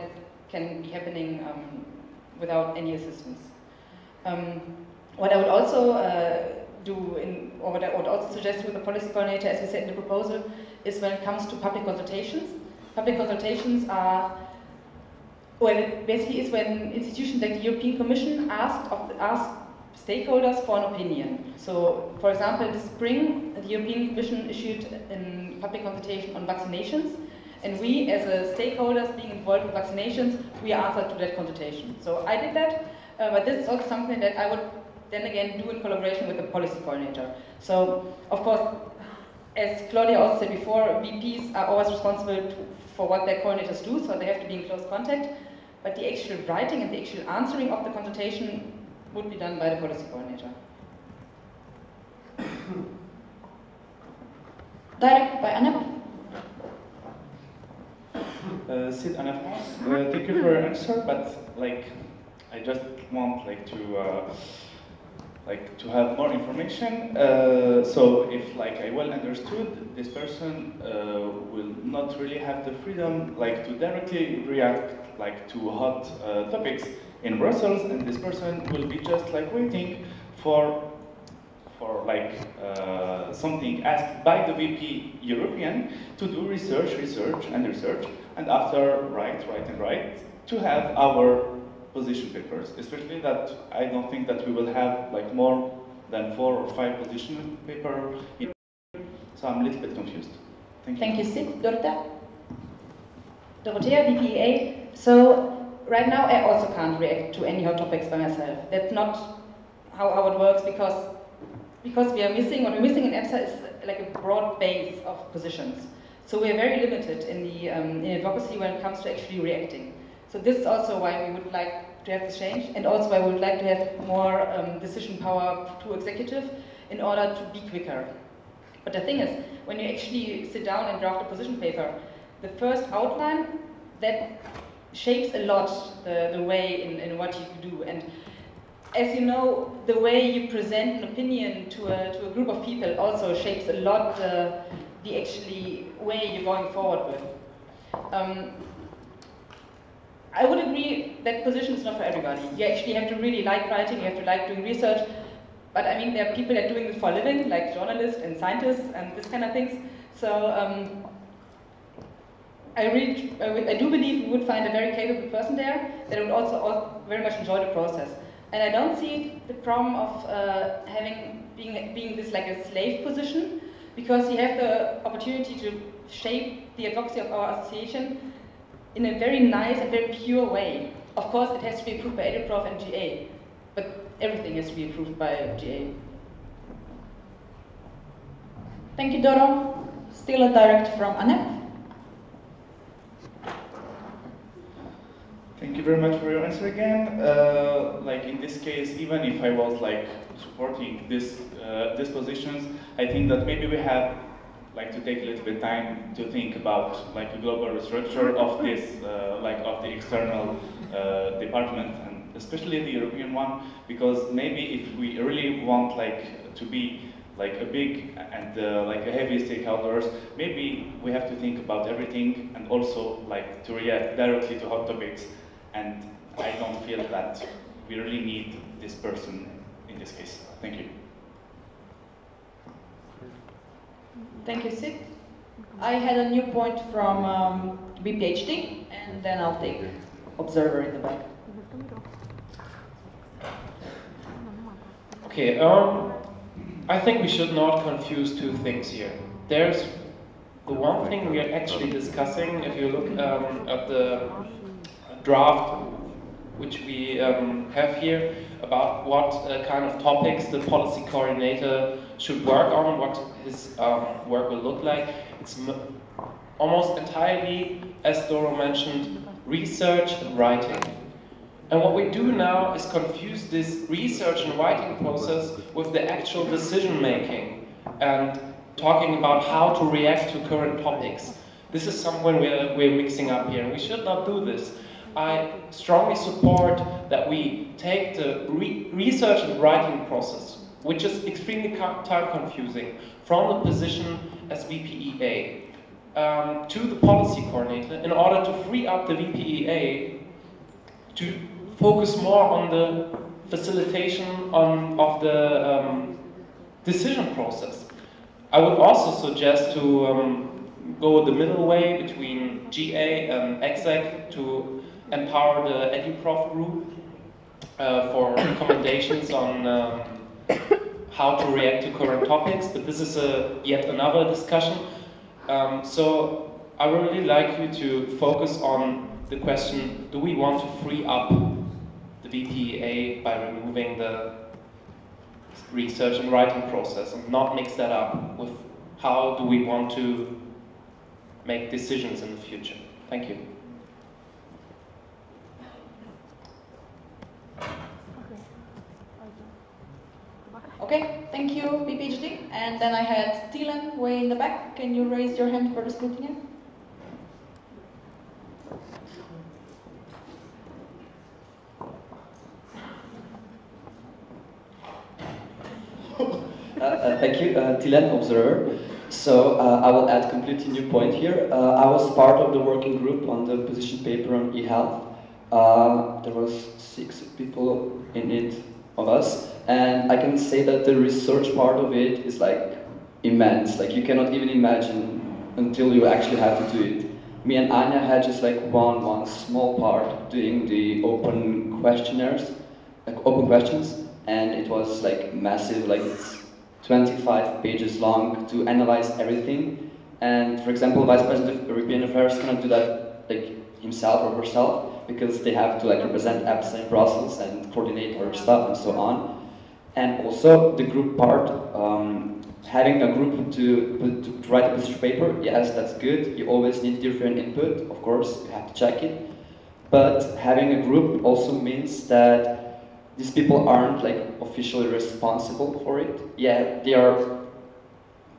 can be happening without any assistance. What I would also or what I would also suggest with the policy coordinator, as we said in the proposal, is when it comes to public consultations. Public consultations are, well, it basically is when institutions like the European Commission ask stakeholders for an opinion. So, for example, this spring, the European Commission issued a public consultation on vaccinations, and we, as stakeholders being involved with vaccinations, we answered to that consultation. So I did that, but this is also something that I would then again do in collaboration with the policy coordinator. So, of course, as Claudia also said before, VPs are always responsible for what their coordinators do, so they have to be in close contact. But the actual writing and the actual answering of the consultation would be done by the policy coordinator. Direct by Anna. Sid Anna France, thank you for your answer, but I just want to have more information. So if I well understood, this person will not really have the freedom to directly react to hot topics in Brussels, and this person will be just waiting for something asked by the VP European to do research, and after write, to have our position papers. Especially that I don't think that we will have more than 4 or 5 position papers. So I'm a little bit confused. Thank you. Thank you, Sid. Dorothea, BPEA. So right now I also can't react to any hot topics by myself. That's not how it works, because we are missing, what we're missing in EPSA is a broad base of positions. So we are very limited in advocacy when it comes to actually reacting. So this is also why we would like to have this change, and also why we would like to have more decision power to executive in order to be quicker. But the thing is, when you actually sit down and draft a position paper, the first outline, that shapes a lot the way in what you do. And as you know, the way you present an opinion to a group of people also shapes a lot the actually way you're going forward with. I would agree that position is not for everybody. You actually have to really like writing, you have to like doing research, but I mean there are people that are doing this for a living, like journalists and scientists and this kind of things. So I do believe we would find a very capable person there that would also very much enjoy the process. And I don't see the problem of being this like a slave position, because you have the opportunity to shape the advocacy of our association in a very nice and very pure way. Of course, it has to be approved by EduProf and GA, but everything has to be approved by GA. Thank you, Doro. Still a direct from Anne. Thank you very much for your answer again. In this case, even if I was supporting these positions, I think that maybe we have like to take a little bit time to think about like the global restructure of this, like of the external department, and especially the European one, because maybe if we really want like to be like a big and like a heavy stakeholders, maybe we have to think about everything and also like to react directly to hot topics. And I don't feel that we really need this person in this case. Thank you. Thank you, Sid. I had a new point from BPHD, and then I'll take observer in the back. Okay, I think we should not confuse two things here. There's the one thing we are actually discussing, if you look at the draft which we have here, about what kind of topics the policy coordinator should work on, what his work will look like. It's almost entirely, as Doro mentioned, research and writing. And what we do now is confuse this research and writing process with the actual decision making and talking about how to react to current topics. This is something we're mixing up here, and we should not do this. I strongly support that we take the research and writing process, which is extremely time confusing, from the position as VPEA to the policy coordinator in order to free up the VPEA to focus more on the facilitation of the decision process. I would also suggest to go the middle way between GA and EXEC to empower the EduProf group for recommendations on how to react to current topics, but this is yet another discussion. So I would really like you to focus on the question, do we want to free up the VPEA by removing the research and writing process and not mix that up with how do we want to make decisions in the future? Thank you. Okay, thank you, BPHD. And then I had Thielen way in the back. Can you raise your hand for the scrutiny? Thank you, Thielen, observer. So I will add a completely new point here. I was part of the working group on the position paper on e-health. There was 6 people in it of us, and I can say that the research part of it is like immense. Like you cannot even imagine until you actually have to do it. Me and Anya had just like one small part doing the open questionnaires, like open questions, and it was like massive, like it's 25 pages long to analyze everything. And for example, the Vice President of European Affairs cannot do that like himself or herself, because they have to like represent EPSA in Brussels and coordinate our stuff and so on. And also the group part, having a group to write a position paper, yes, that's good. You always need different input, of course, you have to check it. But having a group also means that these people aren't like officially responsible for it. Yeah, they are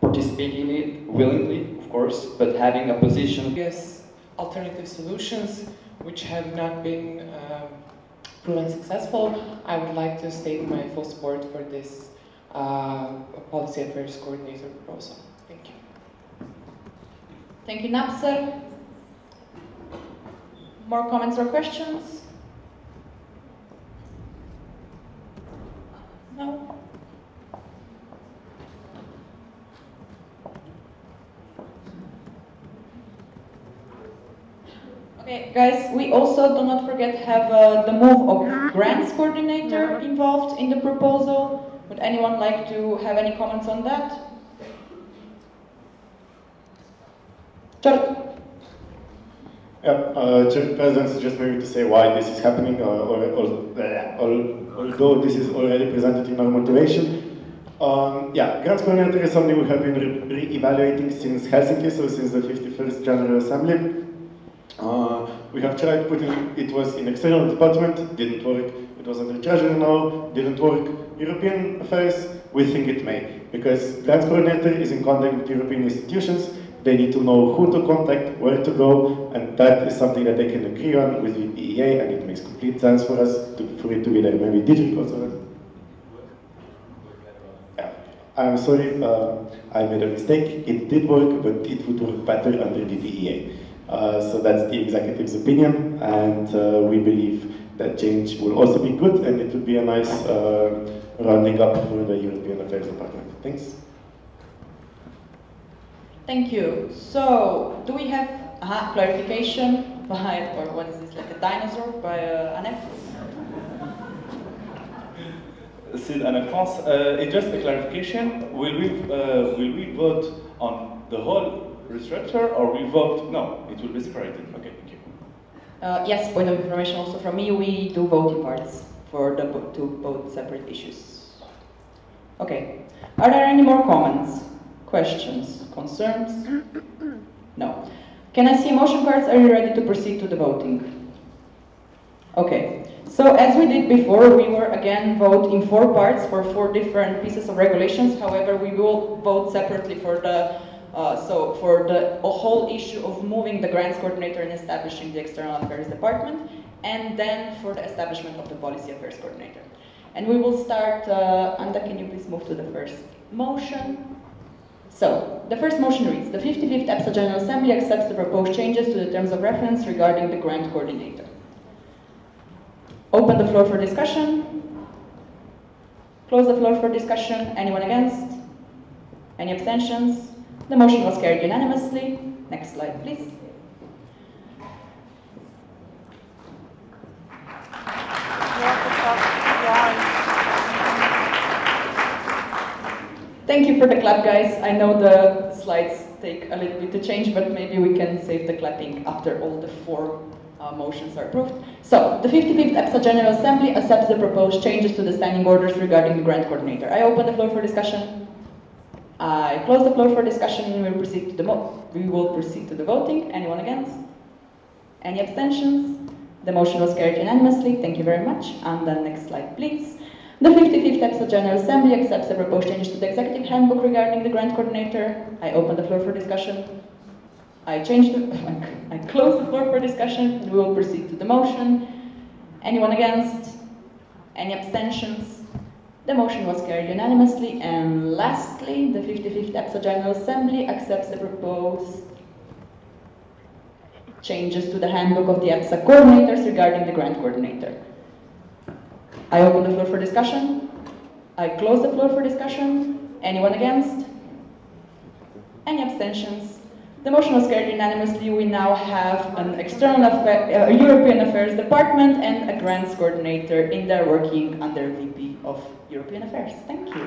participating in it willingly, of course, but having a position. Yes, alternative solutions which have not been proven successful, I would like to state my full support for this policy affairs coordinator proposal. Thank you. Thank you, Napser. More comments or questions? No? Okay, guys, we also do not forget have the move of grants coordinator involved in the proposal. Would anyone like to have any comments on that? Sure. Yeah, Chair President, just maybe to say why this is happening, although this is already presented in our motivation. Yeah, grants coordinator is something we have been re-evaluating since Helsinki, so since the 51st General Assembly. We have tried putting it was in external department, didn't work. It was under treasury now, didn't work. European affairs, we think it may, because grants coordinator is in contact with European institutions. They need to know who to contact, where to go, and that is something that they can agree on with the EPEA, and it makes complete sense for us for it to be there. Maybe Digital also. Yeah. I'm sorry, I made a mistake. It did work, but it would work better under the EPEA. So that's the executive's opinion, and we believe that change will also be good, and it would be a nice rounding up for the European Affairs Department. Thanks. Thank you. So, do we have clarification by, or what is this, like a dinosaur by Anef? Sid Anne France, it's just a clarification. Will we vote on the whole restructure, or we vote? No, it will be separated. Okay, thank you. Yes, point of information also from me. We do vote in parts for the two both separate issues. Okay. Are there any more comments, questions, concerns? No. Can I see motion cards? Are you ready to proceed to the voting? Okay. So as we did before, we will again vote in 4 parts for 4 different pieces of regulations. However, we will vote separately for the whole issue of moving the grants coordinator and establishing the external affairs department, and then for the establishment of the policy affairs coordinator. And we will start, Anda, can you please move to the first motion? So, the first motion reads, the 55th EPSA General Assembly accepts the proposed changes to the terms of reference regarding the grant coordinator. Open the floor for discussion. Close the floor for discussion. Anyone against? Any abstentions? The motion was carried unanimously. Next slide, please. Thank you for the clap, guys. I know the slides take a little bit to change, but maybe we can save the clapping after all the 4 motions are approved. So, the 55th EPSA General Assembly accepts the proposed changes to the standing orders regarding the grant coordinator. I open the floor for discussion. I close the floor for discussion, and we will proceed to the voting. Anyone against? Any abstentions? The motion was carried unanimously. Thank you very much. And the next slide, please. The 55th EPSA General Assembly accepts the proposed changes to the executive handbook regarding the grant coordinator. I open the floor for discussion. I close the floor for discussion, and we will proceed to the motion. Anyone against? Any abstentions? The motion was carried unanimously. And lastly, the 55th EPSA General Assembly accepts the proposed changes to the handbook of the EPSA coordinators regarding the grant coordinator. I open the floor for discussion. I close the floor for discussion. Anyone against? Any abstentions? The motion was carried unanimously. We now have an European Affairs Department and a grants coordinator in there working under VP of European Affairs. Thank you.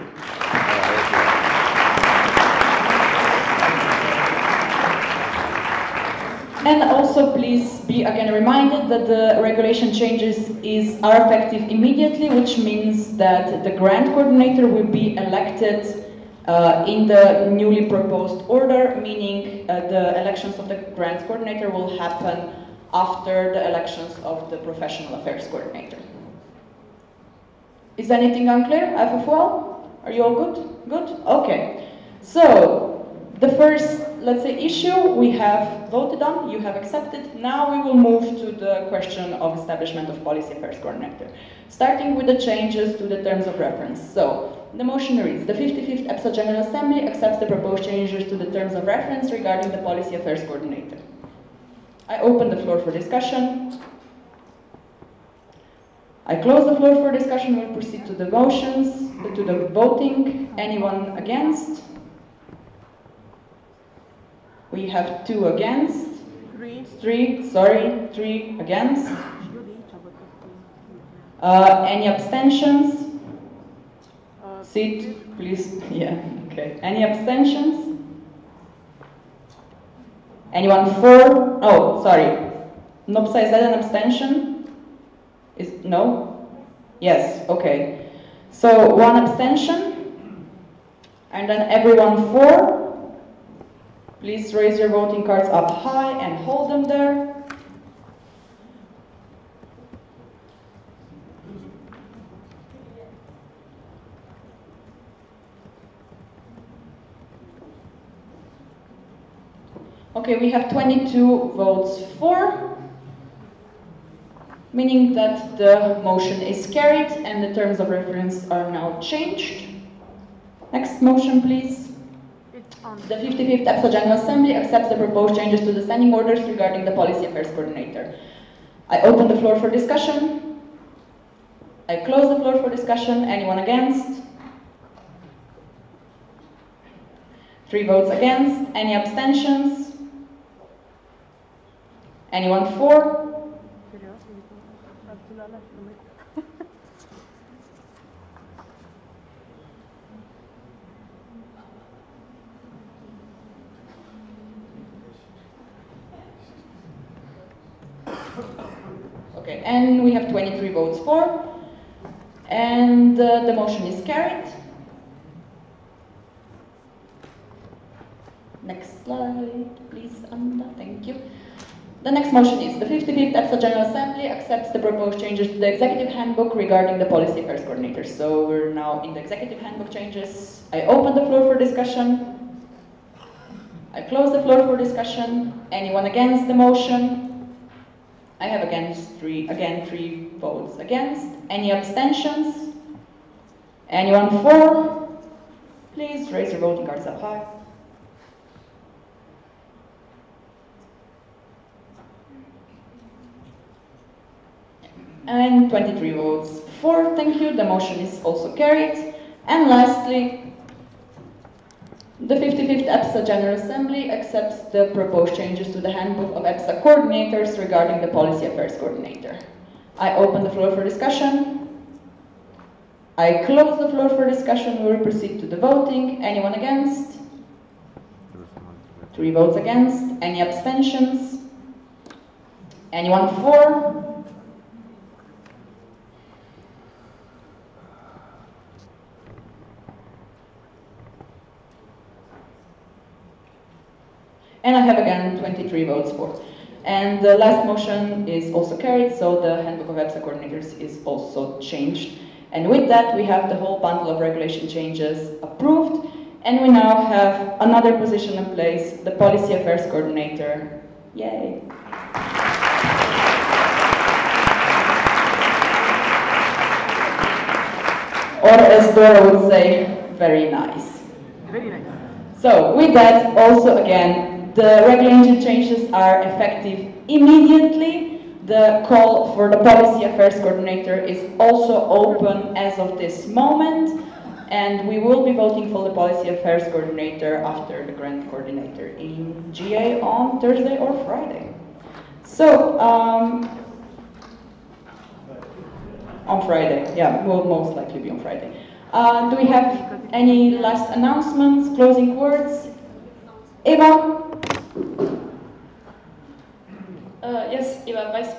And also please be again reminded that the regulation changes are effective immediately, which means that the grant coordinator will be elected in the newly proposed order, meaning the elections of the grants coordinator will happen after the elections of the professional affairs coordinator. Is anything unclear? FFL? Are you all good? Good? Okay. So, the first, let's say, issue we have voted on, you have accepted. Now we will move to the question of establishment of policy affairs coordinator, starting with the changes to the terms of reference. So, the motion reads, the 55th EPSA General Assembly accepts the proposed changes to the terms of reference regarding the policy affairs coordinator. I open the floor for discussion. I close the floor for discussion. We'll proceed to the motions, to the voting. Anyone against? We have 2 against. 3 against. Any abstentions? Sit, please. Yeah, okay. Any abstentions? Anyone for? Oh, sorry. Nopsa, is that an abstention? No? Yes, okay. So 1 abstention. And then everyone for. Please raise your voting cards up high and hold them there. Okay, we have 22 votes for, meaning that the motion is carried and the terms of reference are now changed. Next motion, please. The 55th EPSA General Assembly accepts the proposed changes to the standing orders regarding the Policy Affairs Coordinator. I open the floor for discussion. I close the floor for discussion. Anyone against? 3 votes against. Any abstentions? Anyone for? Okay, and we have 23 votes for, and the motion is carried. Next slide, please, Anna, thank you. The next motion is the 55th EPSA General Assembly accepts the proposed changes to the Executive Handbook regarding the Policy Affairs Coordinator. So we're now in the Executive Handbook changes. I open the floor for discussion. I close the floor for discussion. Anyone against the motion? I have three votes against. Any abstentions? Anyone for? Please raise your voting cards up high. And 23 votes for, thank you. The motion is also carried. And lastly, the 55th EPSA General Assembly accepts the proposed changes to the Handbook of EPSA Coordinators regarding the Policy Affairs Coordinator. I open the floor for discussion. I close the floor for discussion. We will proceed to the voting. Anyone against? 3 votes against. Any abstentions? Anyone for? And I have again 23 votes for. And the last motion is also carried, so the Handbook of EPSA Coordinators is also changed. And with that, we have the whole bundle of regulation changes approved, and we now have another position in place, the Policy Affairs Coordinator. Yay! Or as Dora would say, very nice. Very nice. So with that, also again, the regulation changes are effective immediately. The call for the Policy Affairs Coordinator is also open as of this moment, and we will be voting for the Policy Affairs Coordinator after the Grant Coordinator in GA on Thursday or Friday. So, on Friday, yeah, will most likely be on Friday. Do we have any last announcements, closing words? Eva? Yes, Eva, Vice President.